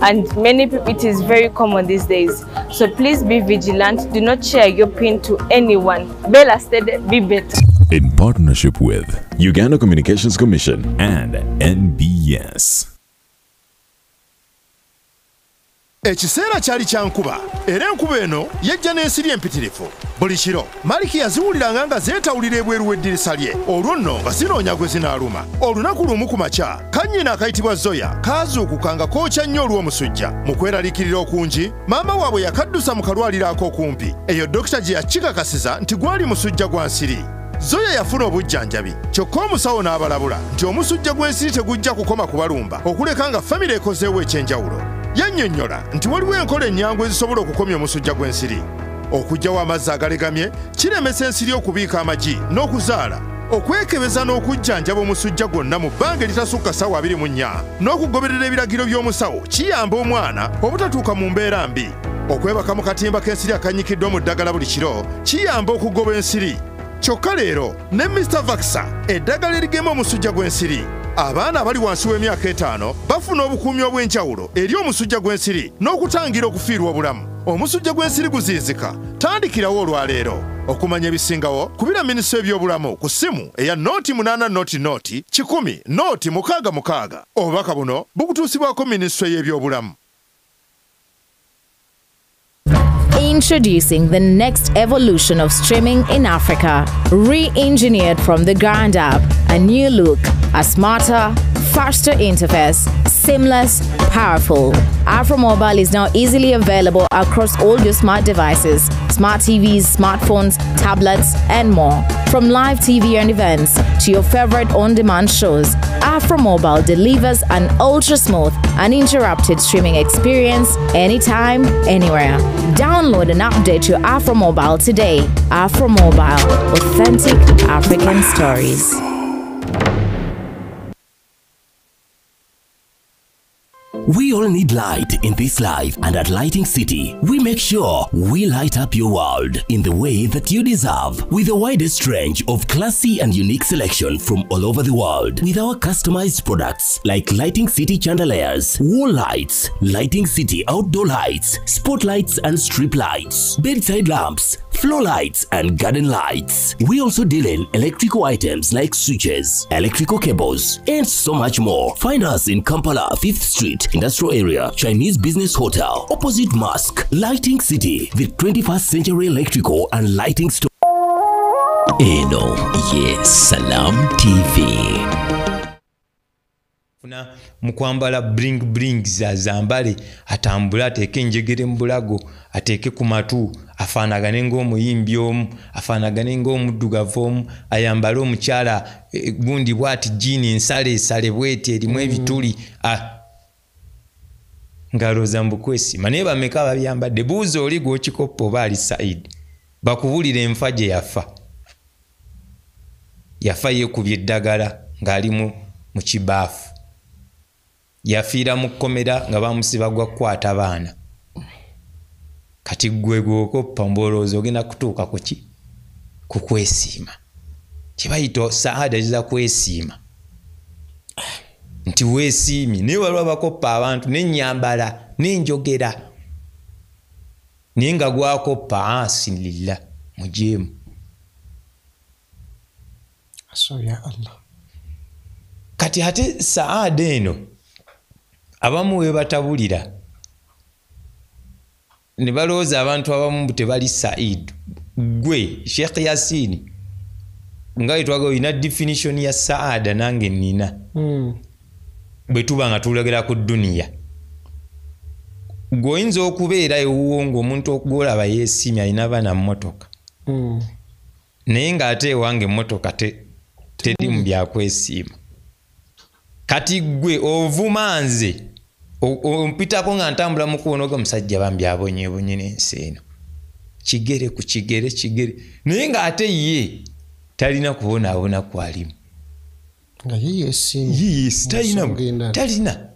and many people, it is very common these days. So please be vigilant. Do not share your PIN to anyone. Bella said, be better. In partnership with Uganda Communications Commission and NBS. Ekiseera kyali kyankuba era enkuba eno yajja n'ensiri empitirivu. Buli kiro Maliki yaziwuliranga nga zeetawulira ebweru w'eddirisa lye, olwo nno nga zinoonya gwe zinaaluma. Olunaku lumu ku makya kannyina akayitibwa Zoya kaazuukuka nga kookya nnyo olw'omusujja. Mu kweraliikirira okungi maama waabwe yakaddusa mu kalwaliro ak'okumpi. Eyo dokita gye yakikakasiza nti gwali musujja gwa nsiri. Zoya yafuna obujjanjabi kyokka omusawo n'abalabula nti omusujja gw'ensiri tegujja kukoma kubalumba okuleka nga famire ekozeewo ekyenjawulo. Yannyonnyola nti waliwo enkola ennyangu ezisobola okukomya omusujja gw'ensiri. Okuggyawo amazzi agalegamye kiremesa ensiri okubiika amagi n'okuzaala. Okwekebeza n'okujjanjaba omusujja gwonna mu bbanga eritasukka ssaawa 24 n'okugoberera ebiragiro by'omusawo kiyamba omwana obutatuuka mu mbeera mbi. Okwebaka mu katimba k'ensiri akanyikiddwa mu ddagala buli kiro kiyamba okugoba ensiri. Kyokka leero ne Mr. Vaxa eddagala erigema omusujja gw'ensiri. Abaana abali wansi w'emyaka 5 bafuna obukuumi obw'enjawulo eri omusujja gw'ensiri n'okutangira okufiirwa obulamu. Omusujja gw'ensiri guziizika, tandikirawo olwaleero. Okumanya ebisingawo kubira minisitule y'ebyobulamu ku ssimu eya noti 8 noti 10 noti 66. Obubaka buno bukutuusibwako minisitule y'ebyobulamu. Introducing the next evolution of streaming in Africa, re-engineered from the ground up. A new look, a smarter, faster interface, seamless, powerful. Afromobile is now easily available across all your smart devices, smart TVs, smartphones, tablets, and more. From live TV and events to your favorite on-demand shows, Afromobile delivers an ultra-smooth, uninterrupted streaming experience anytime, anywhere. Download and update your Afromobile today. Afromobile, authentic African stories. We all need light in this life, and at Lighting City, we make sure we light up your world in the way that you deserve, with the widest range of classy and unique selection from all over the world, with our customized products like Lighting City chandeliers, wall lights, Lighting City outdoor lights, spotlights and strip lights, bedside lamps, floor lights and garden lights. We also deal in electrical items like switches, electrical cables, and so much more. Find us in Kampala, 5th Street, Industrial Area, Chinese Business Hotel, opposite Mosque. Lighting City, the 21st century electrical and lighting store. Eno ye Salam TV. Mukwambala bring zambale atambula ateke njegere mbulago ateke ku matu afaanagane ng'omuyimbi omu afaanagane ng'omuddugavu omu ayambale omukyala gundi bwati jini nsale bweti erimu ebituli ngaloza mbukwesima naye bameka babyambadde buuza oli gw'okikoppa oba ali Said bakubulira enfa gye yafa yeekubye eddagala ng'ali mu kibaafu yafiira mu kkomera nga bamusiba gwa kukwata abaana kati gwe gw'okoppa mboloozi ogenda kutuuka ku kwesiima kye bayita saada ziza kwesiima nti weesiimye naye waliwo abakoppa abantu n'ennyambala n'enjogera naye nga gwakoppa asinlillah mujeemu ya Allah. Kati ate saada eno abamu we batabulira ne balowooza abantu abamu tebali Said. Gwe Sheikh Yasin nga itwaga olina definition ya saada nange nina bwe tuba nga tulagera ku duniya gwoyinza okubeera ewuwo ng'omuntu okugolaba yeesiimye alina abaana mmotoka naye ng'ate ewange emmotoka teri mu byakwesiima kati gwe ovuma nze ompitako nga ntambula mu kubonaga omusajja bambi abonyeebonye n'ensi eno kigere ku kigere naye ng'ate ye talina kubonaabona kwalimu talina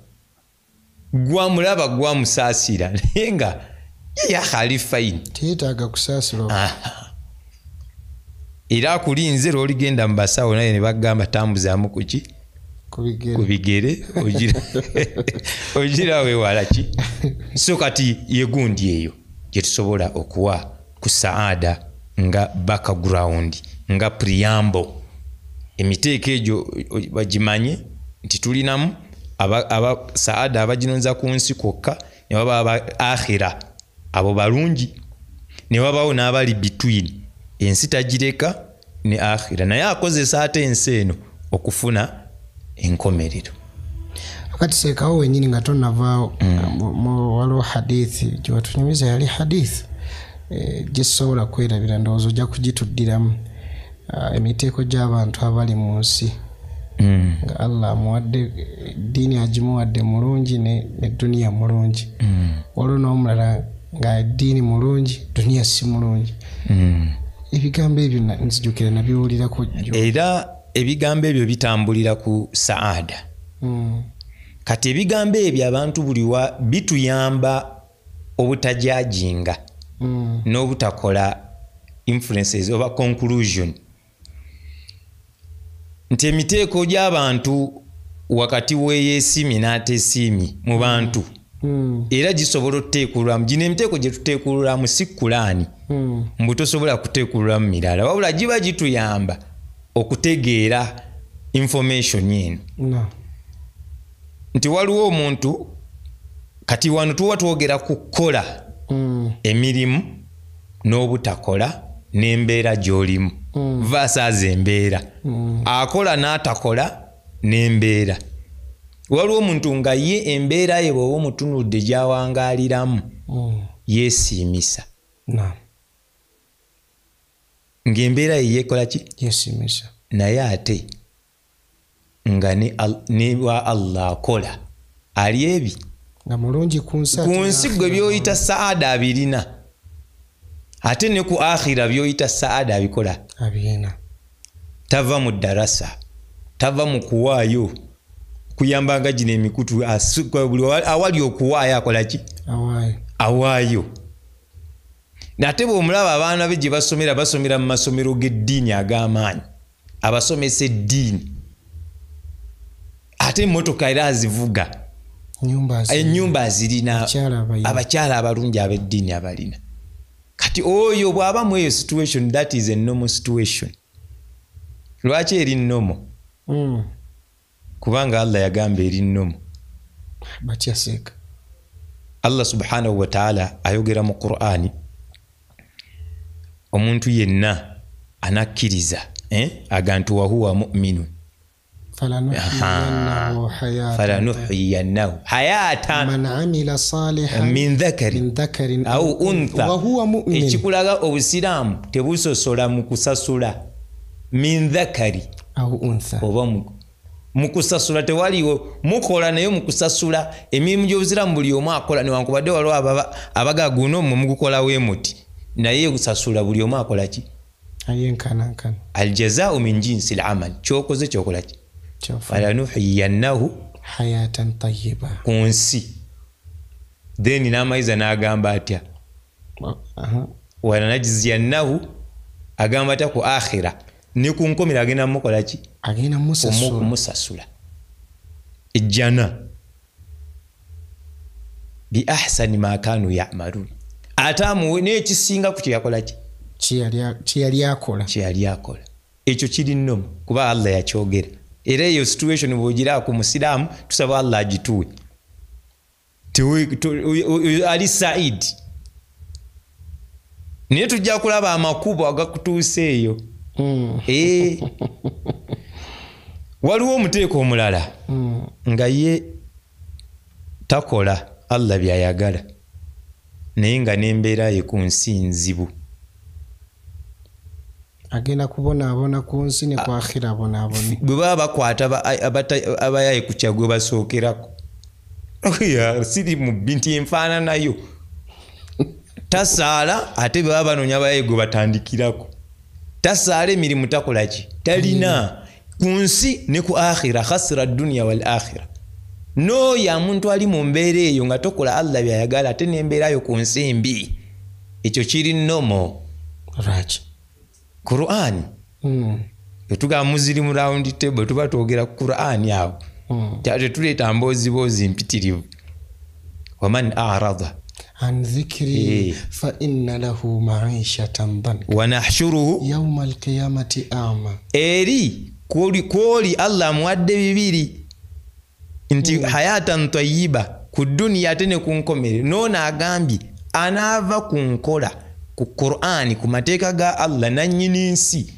gwamulaba gwamusaasira naye nga yeyakali fayini tiyetaaga kusaasirwa era akulinze lw'oligenda mu basawo naye ne bagamba tambuzaamu ku bigere ogira wewala ki so kati yegundi eyo gye tusobola okuwa ku saada nga background nga preamble emiteeko egyo bagimanye nti tulinamu aba saada abaginonza ku nsi kwokka ne baba aba akhira abo balungi ne babawo n'abali between ensi tagireka ne akhira naye akozesa ate ensi eno okufuna enkomerero wakati sekawo wenyini nga tonavaawo waliwo hadithi gyewatunyumiza yali hadithi gyesobola kwerabira ndowooza ojja kugituddiramu emiteeko gy'abantu abali mu nsi nga Allah amuwadde ddiini agimuwadde mulungi ne duniya mulungi waliwo n'omulala nga ddiini mulungi duniya si mulungi ebigambo ebyo nzijukira nabiwulirako era ebigambo ebyo bitambulira ku saada kati ebigambo ebyo abantu buliwa bituyamba obutajajinga n'obutakola influences oba conclusion nti emiteeko gy'abantu wakati w'eyeesiimi n'ateesiimi mu bantu era gisobola okuteekulwamu gino emiteeko gye tuteekululamu si kulaani mbu tosobola kuteekululamu mirala wabula giba gituyamba okutegeera information eno nti waliwo omuntu kati wano tuwa twogera ku kukola emirimu n'obutakola n'embeera gy'olimu versus embeera akola n'atakola n'embeera waliwo omuntu nga ye embeera ye bw'oba omutunudde gy'awangaaliramu yeesiimisa ng'embeera ye yeekola ki yeesiimisa naye ate nga ne wa Allah akola ali ebi nga mulungi ku nsi gwe by'oyita saada abirina ate ne ku akhira by'oyita saada abikola abirina tava mu darasa tava mu kuwaayo kuyambanga gino emikutu awali okuwaayo akola ki awaayo nate bw'omulaba abaana be gye basomera mu masomero g'eddiini ag'amaanyi abasomesa eddiini ate emmotoka era azivuga ennyumba azirina abakyala abalungi ab'eddiini abalina kati oyo bw'aba mu eyo situation that is a normal situation lwaki eri normal kubanga Allah yagamba eri normal batyaseka Allah subhanahu wa ta'ala ayogera mu Qur'ani omuntu yenna anakkiriza agantu wa huwa mu'minun falanuhyiyannahu hayatan man amila salihan min dhakarin au untha ekikulaga obusiraamu tebusosola mu kusasula min dhakari au untha oba mu kusasula tewaliwo mukola naye mu kusasula emirimu gy'obusiraamu buli omu akola newankubadde waliwo abaga guno mu mugukola w'emuti naye kusasula buli omu akola ki ayenkanankana aljazaa'u min jinsi al-amal kyokoze kyokola ki falanuhyiyannahu hayatan tayyiba ku nsi then n'amayiza n'agamba atya walanajziyannahu agamba atya ku akhira ne ku nkomera agenda mukola ki agenda kumusasula ejjana bi ahsani ma kanu ya'malun atamu n'ekisinga ku kyeyakola ki kyeyali akola ekyo kiri nnomu kuba Allah yakyogera era eyo situation bw'ogira ku musiraamu tusaba Allah agituwe ali said naye tujja kulaba amakubo agakutuuse eyo waliwo omuteeko omulala nga ye takola Allah byayagala naye nga n'embeera ye ku nsi nzibu agenda kubonaabona ku nsi ne ku akhira abonaabone bwe baba bakwata abayaye ku kyagwe basookerako siri mu binti enfaananayo tasaala ate bwe baba banoonya abayaye gwe batandikirako tasaala emirimu takola ki talina ku nsi ne ku akhira khasira dunya wal akhira n'oyo omuntu ali mu mbeera eyo nga tokola Allah byayagala ate n'embeera yo ku nsi mbi ekyo kiri nomo raki Qur'ani etugamba muziri mu round table tuba twogera ku Qur'ani awo tetuleeta mboozi mpitirivu waman a'rada an dhikri fa inna lahu ma'ishatan danka wa nahshuruhu yawma al-qiyamati a'ma eri kwoli Allah muwadde bibiri nti hayatan tayyiba ku dunya ate ne ku nkomere noona agambye anaava ku nkola ku Qur'ani ku mateeka ga Allah nannyini nsi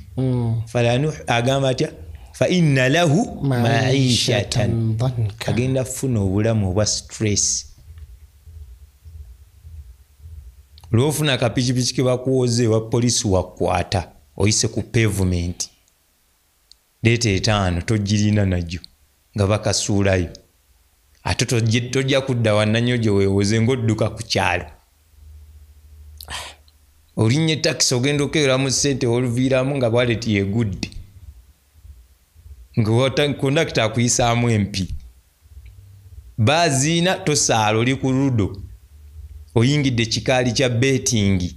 falanu agamba atya fa inna lahu ma'ishatan danka agenda funa obulamu obwa stress lwofuna kapikipiki ke bakuwoze wa polisi wakwata oyise ku pavement leeta 5 togirina najjo nga bakasuulayo ate tojja kudda wannanyogyo weewoze ng'odduka ku kyalo olinnye takisi ogenda okeweramu ssente oluviiramu nga bwaleti yegudde nga kondakita akuyisaamu empi baziina tosaala oli ku ludo oyingidde kikaali kya betingi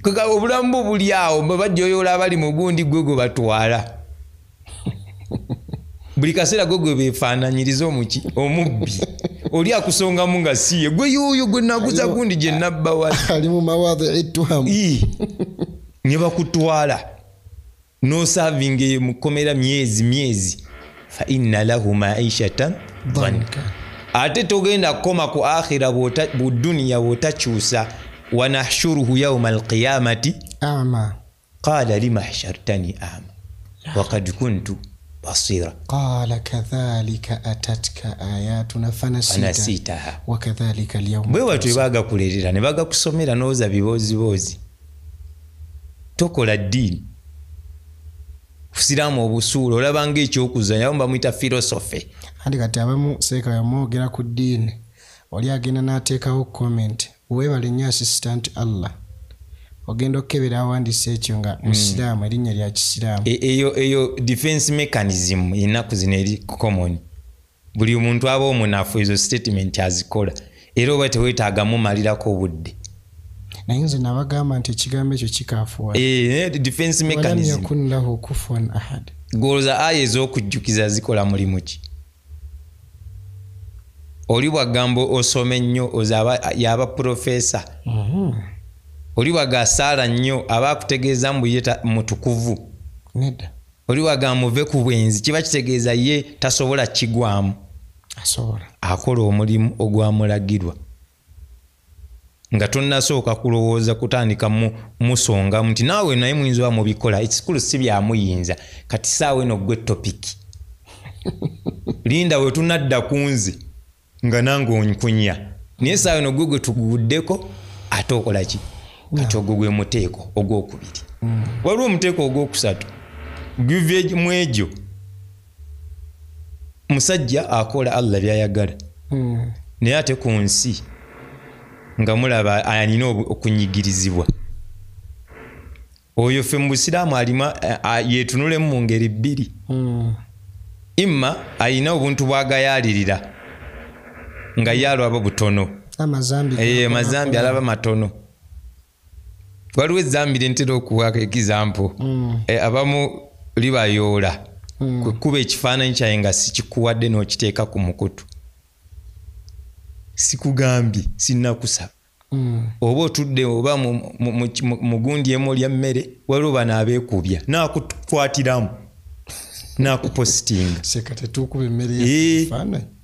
kaka obulamu buli awo bajja oyoola abali mu gundi gwe batwala buli kaseera gwe beefaananyiriza omubbi oli akusongamu nga siye gwe yuuyo gwe naguza gundi gye nabba wali ali mu mawadhi ituhamu ne bakutwala n'osavinga mu kkomera myezi fa inna lahu maishatan dhanka ate togenda kukoma ku akhira budduniya bw'otakyusa wa nahshuruhu yawma alqiyamati ama qala lima hashartani ama waqad kuntu basira qala kadhalika atatka ayatuna fanasitaha wa kadhalika alyawma bwe watu baga kulerera ne baga kusomera noza bibozi tokola dini kusiramu obusuulo olabanga ekyokuzanya mba muita philosophy andi kati abamu seeka yamwogera ku dini oli agenda n'ateekawo comment weebale nnyo assistant Allah ogenda okebera awandise ekyo nga musiraamu erinnya lya kisiraamu eyo defense mechanism ennaku zino eri common buli muntu aba omunafu ezo statement azikola era oba teweetaagamu malirako obudde naye nze nabagamba nti ekigambo ekyo kikaafuwa defense mechanism walam yakun lahu kufuwan ahad goloza aya ez'okujjukiza zikola mulimu ki oli bwagamba osome nnyo yaba profesa oli bwagasaala nnyo aba akutegeeza mbu ye mutukuvu nedda oli bwagamba muve ku bwenzi kiba kitegeeza ye tasobola kigwamu asobola akola omulimu ogwamulagirwa nga tonnasooka kulowooza kutandika musonga nti naawe naye muyinza wa mubikola ekikulu si byamuyinza kati saawe eno gwe topiki linda we tunadda ku nze nga nange onkunya naye saawe eno gwe tuguddeko ate okola ki kati ogwo gwe muteeko ogwokubiri waliwo omuteeko ogwokusatu guve mu egyo musajja akola Allah byayagala naye ate ku nsi nga mulaba alina okunyigirizibwa oyo ffe mu busiraamu alima yeetunulemu mu ngeri bbiri imma alina obuntu bwagayalirira nga ye alaba butono amazambi alaba matono waliwo ezambi lentera okuwaako ekizampo abamu libayoola kuba ekifaananyi kyaye nga sikikuwadde n'okiteeka ku mukutu sikugambye sinnakusaba oba otudde oba mu gundi emu olya mmere waliwo bano abeekubya naakukwatiramu naakupositinga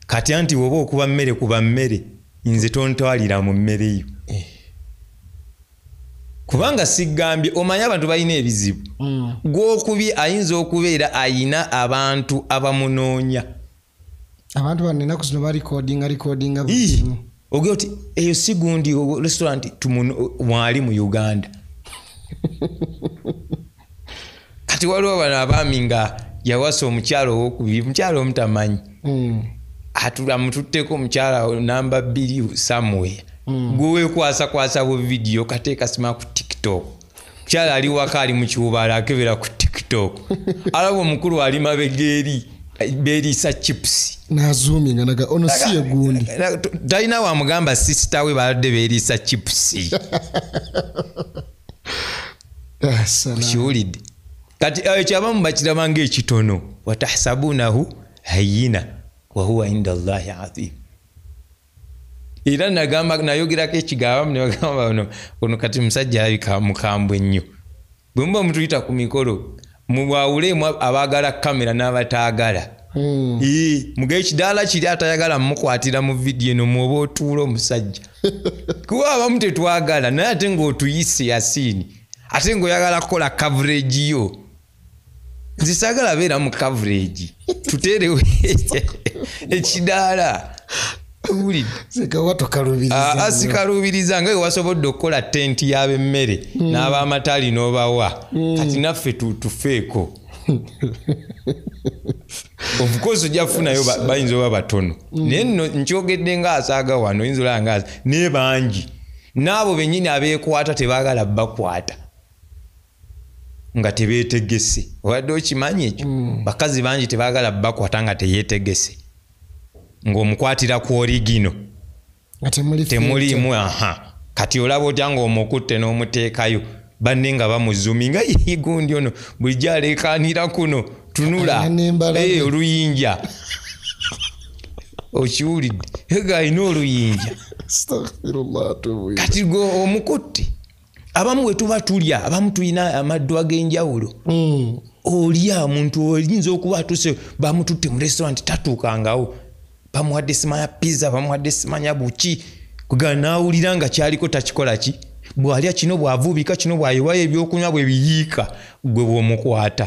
kati anti woba okuba mmere kuba mmere nze tontwalira mu mmere eyo kubanga sigambye omanyi abantu balina ebizibu gwokubye ayinza okubeera ayina abantu abamunoonya abantu bano ennaku zino recordinga ogera oti eyo si gundi restaurant mwali mu Uganda kati waliwo bano abaami nga yawasa omukyalo owokubiri mukyalo omutamanyi atulamututteko omukyala namba 2 somewhere gwewekwasa bu video kateeka sima ku TikTok mukyala ali waka ali mu kiwubaala akebera ku TikTok alaba omukulu ali mabegeri berisa chips nazoominga naga ono siye gundi talina wamugamba sister we baladde berisa chips kiwulidde kati ekyabamu bakirabanga ekitono watahsabunahu hayina wahuwa inda Allahi azim era nagamba nayogerako ekigambo nebagamba ono kati musajja alabika mukambwe ennyo bwe muba mutuyita ku mikolo mubawulemu abaagala kamera n'abataagala mugaye ekidaala kiri atayagala mukwatira mu vidiyo eno mwoba otuula omusajja kuba abamu tetwagala naye ate ng'otuyise yasiini ate ng'oyagala kukola coverage yo nze saagala beera mu coverage tuteerewo ekidaala sikalubiriza nga wasobodde okukola tenti y'ab'emmere n'ab'amataali n'obawa kati naffe tufeeko of course ojja kufunayo bayinza oba batono naye nno nkyogedde ng'asaaga wano oyinza olaba ng'asa naye bangi n'abo bennyini abeekwata tebaagala bakwata nga tebeetegese obadde okimanyi ekyo bakazi bangi tebaagala bakwata nga teyeetegese ng'omukwatira ku origino temuliimu kati olaba otya ng'omukutte n'omuteekayo banne nga bamuzuminga gundi ono bulijjo aleekaanira kuno tunula oluyinja okiwulidde ega alina oluyinja kati gwe omukutte abamu we tuba tulya abamu tulina amaddu ag'enjawulo olya muntu oyinza okuba atuse bamututte mu restaurant tatuukangawo bamuwadde simanya pizza bamuwadde simanya buki kuga naawulira nga kyaliko takikola ki bw'alya kino bw'avuubika kino bw'ayiwayo ebyokunywa bwe biyiika gwe bw'omukwata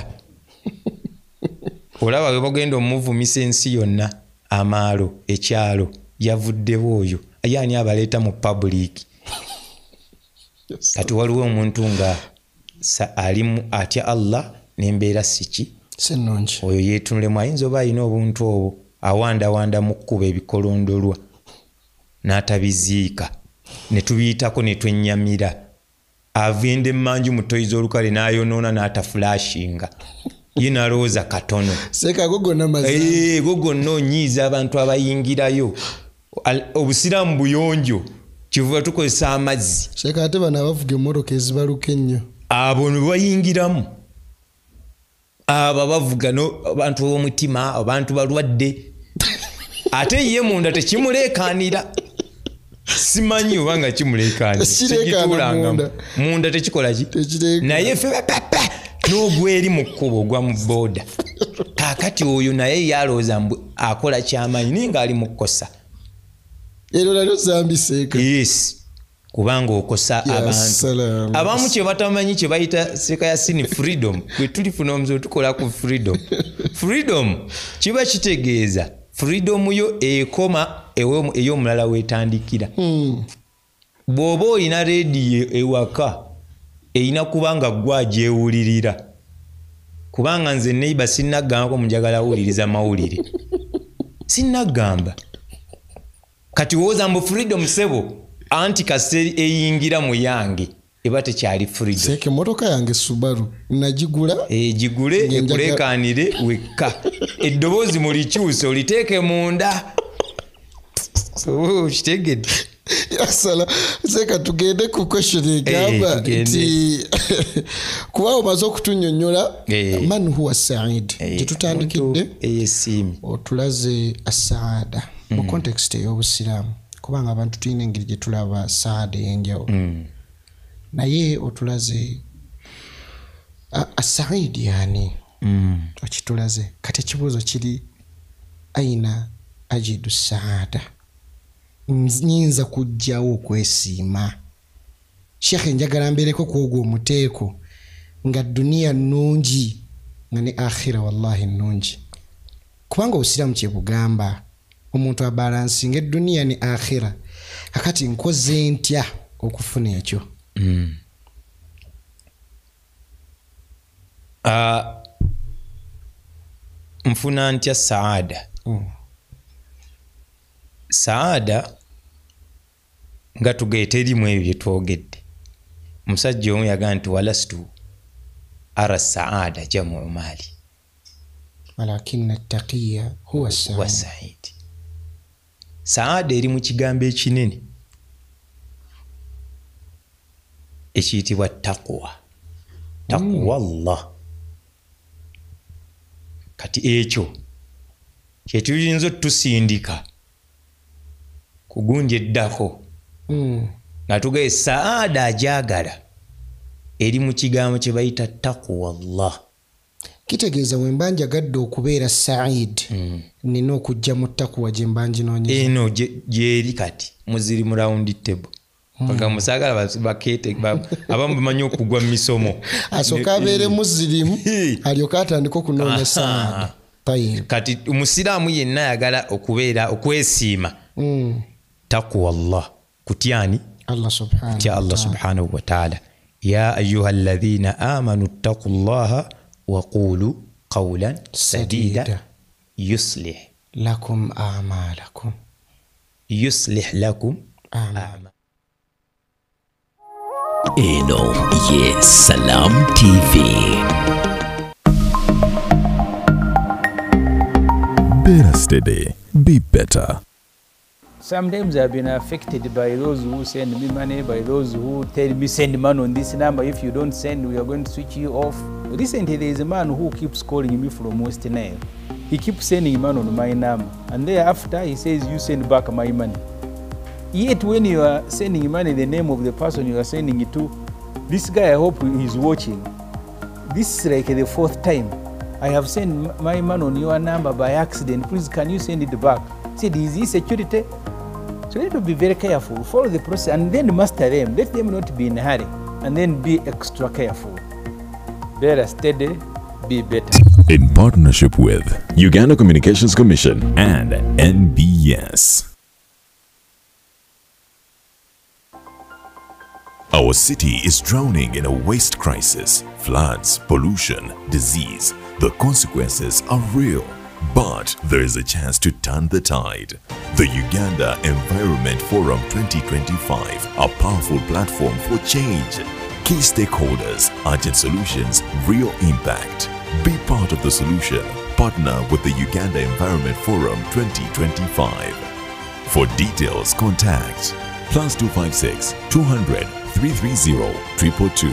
olaba bwe bagenda omuvumisa ensi yonna amaalo ekyalo yavuddewo oyo yaani abaleeta mu public kati waliwo omuntu nga alimu atya Allah n'embeera siki oyo yeetunulemu ayinza oba alina obuntu obwo awandawanda mu kkuba ebikolondolwa n'atabiziika ne tubiyitako ne twenyamira avende manju mutoyiza olukale n'ayonoona n'atafulashinga ye nalowooza katono gogonna onyiiza abantu abayingirayo obusiraamu buyonjo kivuba tukozesa amazzi ate bano abavuga emmotoka ezibaluka ennyo abo ne bayingiramu abo bavuga abantu b'omutima abantu balwadde ate ye munda tekimuleekaanira simanyi obanga kimuleekaanira munda tekikola ki naye ffe n'ogweri mu kkubo ogwa mu booda kaakati oyo naye yalowooza mbu akola kyamaanyi naye ng'ali mu kkosa ero nalyo zambiseeka kubanga okosa abantu abamu kye batamanyi kye bayita seeka ya sini freedom bwe tulifuna omuze tukola ku freedom kiba kitegeeza freedom yo ekoma ey'omulala weetandikira bw'oba olina leediyo ewaka eyina kubanga gwagyewulirira kubanga nze neiba sinnagambako munjagala wuliriza mawulire sinnagamba kati wooza mbu freedom sebo anti kaseri eyingira mu yange eba tekyali freedom seke motoka yange Subaru najigula gigule ekuleekaanire wekka eddoboozi mulikyuse oliteeke munda kitegedde yasala seka tugende ku question egamba nti kuba omaze okutunnyonnyola man huwa Said gyetutandikidde eyesiimi otulaze asaada mu context ey'obusiraamu kubanga abantu tulina engeri gye tulaba saada ey'enjawulo naye otulaze asaidi yani okitulaze kati ekibuuzo kiri aina ajidu saada nyinza kujjawo okwesiima shekhe njagala mbeereko kwogwo omuteeko nga duniya nnungi nga ne akhira wallahi nnungi kubanga obusiraamu kye bugamba omuntu abalansinga edduniya ne akhira akati nkoze ntya okufuna ekyo nfuna ntya saada saada nga tugeeta erimu ebyo byetwogedde omusajja omu yagaa nti walastu ara saada jamu maali walakinna attaqiya huwa said saada eri mu kigambo ekinene ekiyitibwa taqwa Allah kati ekyo kyetuyinza otusindika kugunja eddako nga tugaye saada ajagala eri mu kigambo kye bayita taqwa Allah kitegeeza we mba njagadde okubeera Said nina okujja mu taqwa gye mba njinoonyeza eno gyeri kati muziri mu round table paka musagala bakete abamu bamanyi okugwa mu misomo asooka abeere muzirimu alyoka atandika okunoonya saada kati omusiraamu yenna ayagala okubeera okwesiima taqwa Allah kutyani Allah subhanahu kutya Allah subhanahu wa ta'ala ya ayyuha alladhina amanu taqullaha wa qulu qawlan sadida yuslih lakum a'malakum Eno ye Salam TV. Better steady, be better. Sometimes I've been affected by those who send me money, by those who tell me send money on this number. If you don't send, we are going to switch you off. Recently, there is a man who keeps calling me from West Nile. He keeps sending money on my number, and thereafter he says, you send back my money. Yet when you are sending money, the name of the person you are sending it to, this guy, I hope he's watching. This is like the 4th time. I have sent my money on your number by accident. Please, can you send it back? He said, is this security? So you need to be very careful, follow the process, and then master them. Let them not be in a hurry, and then be extra careful. Better steady, be better. In partnership with Uganda Communications Commission and NBS. Our city is drowning in a waste crisis. Floods, pollution, disease. The consequences are real. But there is a chance to turn the tide. The Uganda Environment Forum 2025, a powerful platform for change. Key stakeholders, urgent solutions, real impact. Be part of the solution. Partner with the Uganda Environment Forum 2025. For details, contact +256 200 330 222.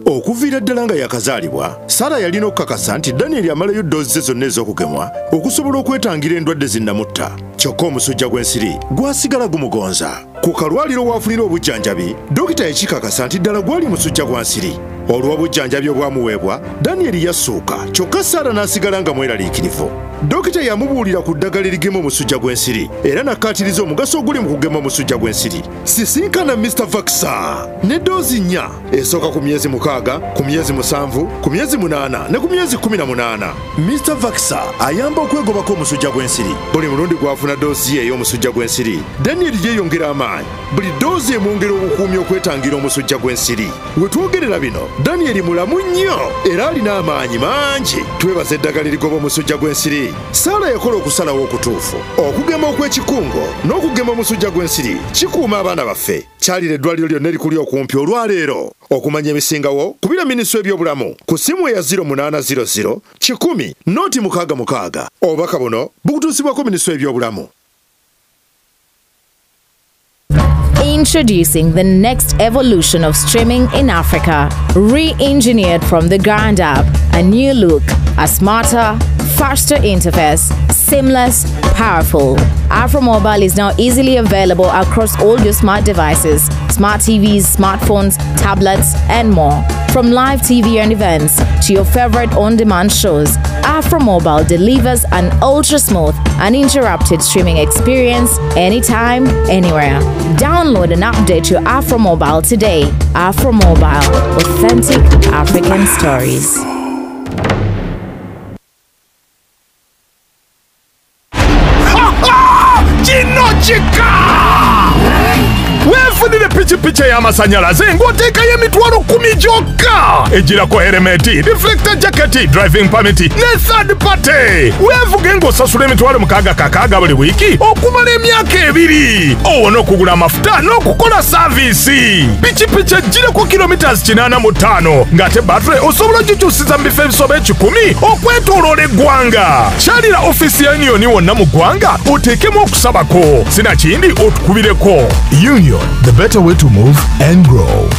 Okuviira ddala nga yakazaalibwa Sara yalina okukakasa nti Daniel amalayo ddoozi ze zonna ez'okugemwa okusobola okwetangira endwadde zinnamutta. Kyokka omusujja gw'ensiri gwasigala gumugonza. Ku kalwaliro waafunira obujjanjabi dokita yakikakasa nti ddala gwali musujja gwa nsiri. Olw'obujjanjabi obwamuweebwa Daniel yassuuka kyokka Sara n'asigala nga mweraliikirivu. Dokita yamubuulira ku ddagala erigema omusujja gw'ensiri era n'akkaatiriza omugaso oguli mu kugema omusujja gw'ensiri. Sisinkana Mr. Vaxa ne ddoozi 4 esooka ku myezi 6, ku myezi 7, ku myezi 8 ne ku myezi 18. Mr. Vaxa ayamba okwegobako omusujja gw'ensiri. Buli mulundi gw'afuna ddoozi ye ey'omusujja gw'ensiri Daniel yeeyongera amaanyi. Buli ddoozi emwongera obukuumi okwetangira omusujja gw'ensiri. We twogerera bino Daniel mulamu nnyo era alina amaanyi mangi. Twebaza eddagala erigoba omusujja gw'ensiri. Sara yakola okusalawo okutuufu. Okugema okw'ekikungo n'okugema omusujja gw'ensiri kikuuma abaana baffe. Kyalira eddwaliro lyonna erikuli okumpi olwaleero. Okumanya ebisingawo kubira minisitule by'obulamu ku ssimu eya 0800 10 noti 66. Obubaka buno bukutuusibwako minisitule by'obulamu. Introducing the next evolution of streaming in Africa, re-engineered from the ground up. A new look, a smarter, faster interface, seamless, powerful. AfroMobile is now easily available across all your smart devices, smart TVs, smartphones, tablets, and more. From live TV and events to your favorite on-demand shows, AfroMobile delivers an ultra-smooth, uninterrupted streaming experience anytime, anywhere. Download and update your AfroMobile today. AfroMobile, authentic African stories. Wefunire pichipicha y'amasanyalaze ng'oteekayo emitwalo 10 gyokka. Egirako helmet, reflector jacket, driving permit ne third party. Weevuge ng'osasula emitwalo 6 buli wiiki okumala emyaka 2. Owona okugula amafuta n'okukola saavisi. Pichipicha girako kilometers 85 ng'ate battery osobola ogikyusiza mu bifo ebisoba 10 okwetooloola eggwanga. Kyalira office ya Union wonna mu ggwanga oteekemu okusabako. Sinakindi otukubireko. Union, the better way to move and grow.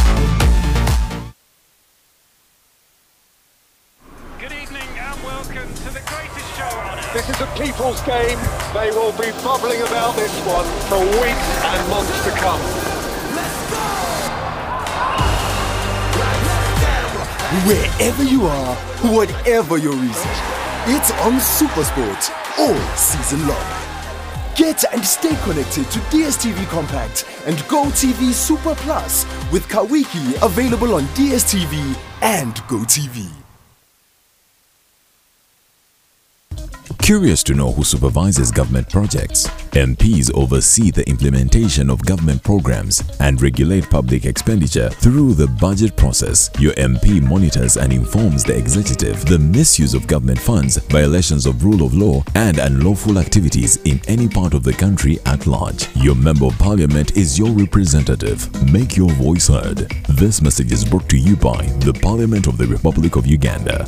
This is a people's game. They will be bubbling about this one for weeks and months to come. Wherever you are, whatever your reason, it's on SuperSport all season long. Get and stay connected to DSTV Compact and GoTV Super Plus with Kawiki available on DSTV and GoTV. Curious to know who supervises government projects? MPs oversee the implementation of government programs and regulate public expenditure through the budget process. Your MP monitors and informs the executive the misuse of government funds, violations of rule of law, and unlawful activities in any part of the country at large. Your Member of Parliament is your representative. Make your voice heard. This message is brought to you by the Parliament of the Republic of Uganda.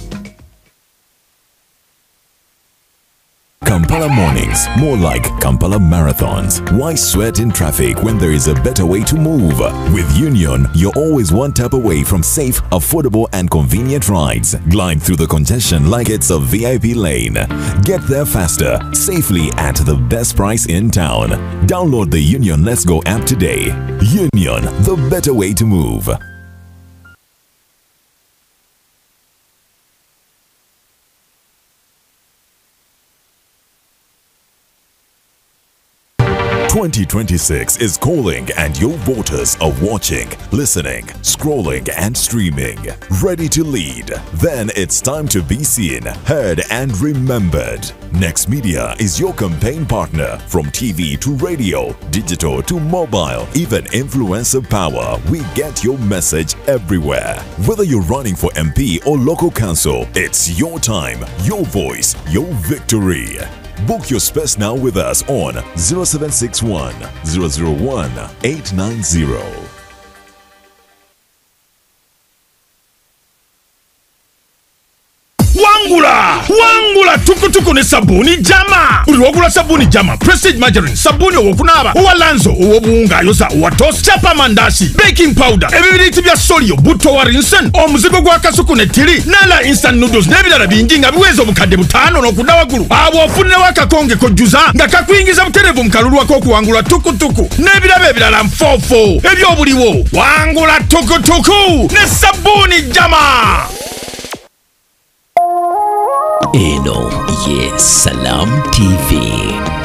Kampala mornings, more like Kampala marathons. Why sweat in traffic when there is a better way to move? With Union, you're always one tap away from safe, affordable and convenient rides. Glide through the congestion like it's a VIP lane. Get there faster, safely at the best price in town. Download the Union Let's Go app today. Union, the better way to move. "2026 is calling and your voters are watching, listening, scrolling and streaming. Ready to lead? Then it's time to be seen, heard and remembered. Next Media is your campaign partner. From TV to radio, digital to mobile, even influencer power, we get your message everywhere. Whether you're running for MP or local council, it's your time, your voice, your victory. Book your space now with us on 0761 001 890. Wangula tukutuku ne sabuni jama. Uliwagula sabuni jama, Prestige Margarine, sabuni owokunaba, owalanzo, owobuunga yoza, owatos, chapa mandashi, baking powder, ebibiriti bya solio, buto wa rinsen, omuzigo gwa kasuku ne tiri, nala instant noodles, nebirala bingi nga biwezo bukadde butaano n'okudawagulu. Abo ofunne wakakonge kojjuza nga kakwingiza buterevu mu kalulu wako okuwangula tukutuku, n'ebirabo ebirala nfofo, ebyobuliwo. Wangula tukutuku ne sabuni jama. Eno ye Salam TV.